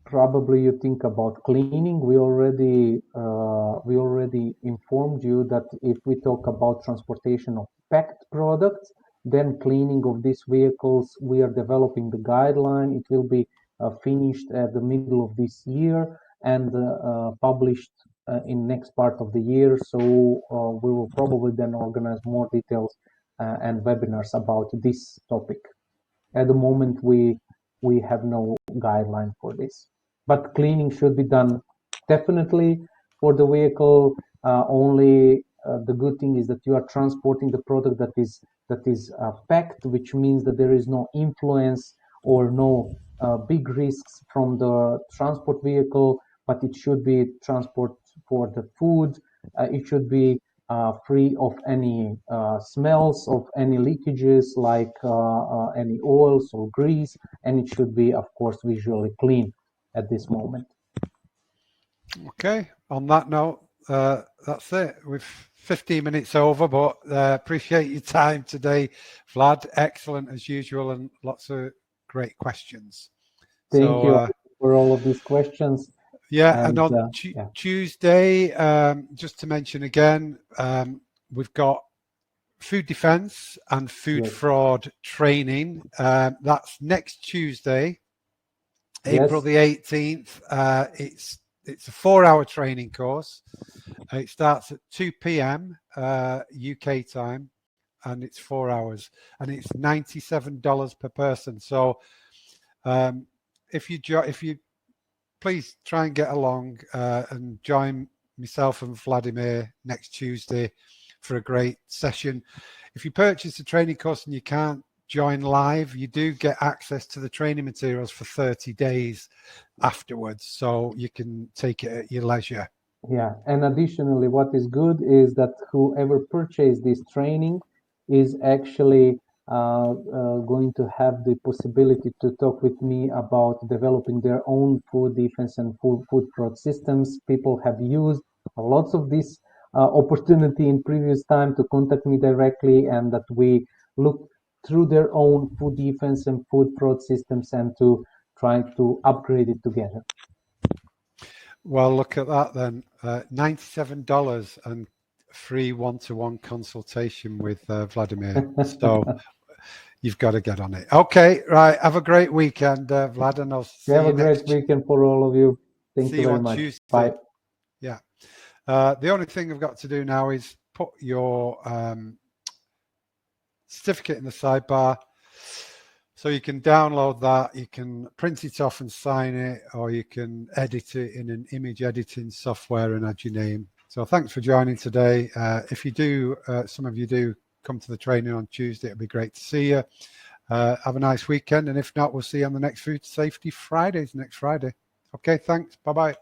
Probably you think about cleaning. We already informed you that if we talk about transportation of packed products, then cleaning of these vehicles, we are developing the guideline. It will be finished at the middle of this year and published in next part of the year. So we will probably then organize more details and webinars about this topic. At the moment, we have no guideline for this, but cleaning should be done definitely for the vehicle. Only the good thing is that you are transporting the product that is packed, which means that there is no influence or no big risks from the transport vehicle, but it should be transport for the food. It should be free of any smells, of any leakages like any oils or grease, and it should be, of course, visually clean at this moment. Okay, on that note, that's it. We've 15 minutes over, but appreciate your time today, Vlad. Excellent as usual, and lots of great questions. Thank you for all of these questions. Yeah, and on Tuesday, just to mention again, we've got food defense and food fraud training. That's next Tuesday, April the 18th. It's a 4-hour training course. It starts at 2 p.m. UK time, and it's 4 hours, and it's $97 per person. So if you please try and get along and join myself and Vladimir next Tuesday for a great session. If you purchase a training course and you can't join live, you do get access to the training materials for 30 days afterwards, so you can take it at your leisure. Yeah, and additionally, what is good is that whoever purchased this training is actually going to have the possibility to talk with me about developing their own food defense and food fraud systems. People have used lots of this opportunity in previous time to contact me directly, and that we look through their own food defense and food fraud systems and to try to upgrade it together. Well, look at that then. $97 and free one-to-one consultation with Vladimir. So you've got to get on it. Okay, right. Have a great weekend, Vlad, and I'll see you have a great weekend for all of you. Thank you very much. Tuesday. Bye. Yeah. The only thing I've got to do now is put your certificate in the sidebar. So you can download that, you can print it off and sign it, or you can edit it in an image editing software and add your name. So thanks for joining today. If you do, some of you do come to the training on Tuesday, it'd be great to see you. Have a nice weekend. And if not, we'll see you on the next Food Safety Fridays next Friday. Okay, thanks. Bye-bye.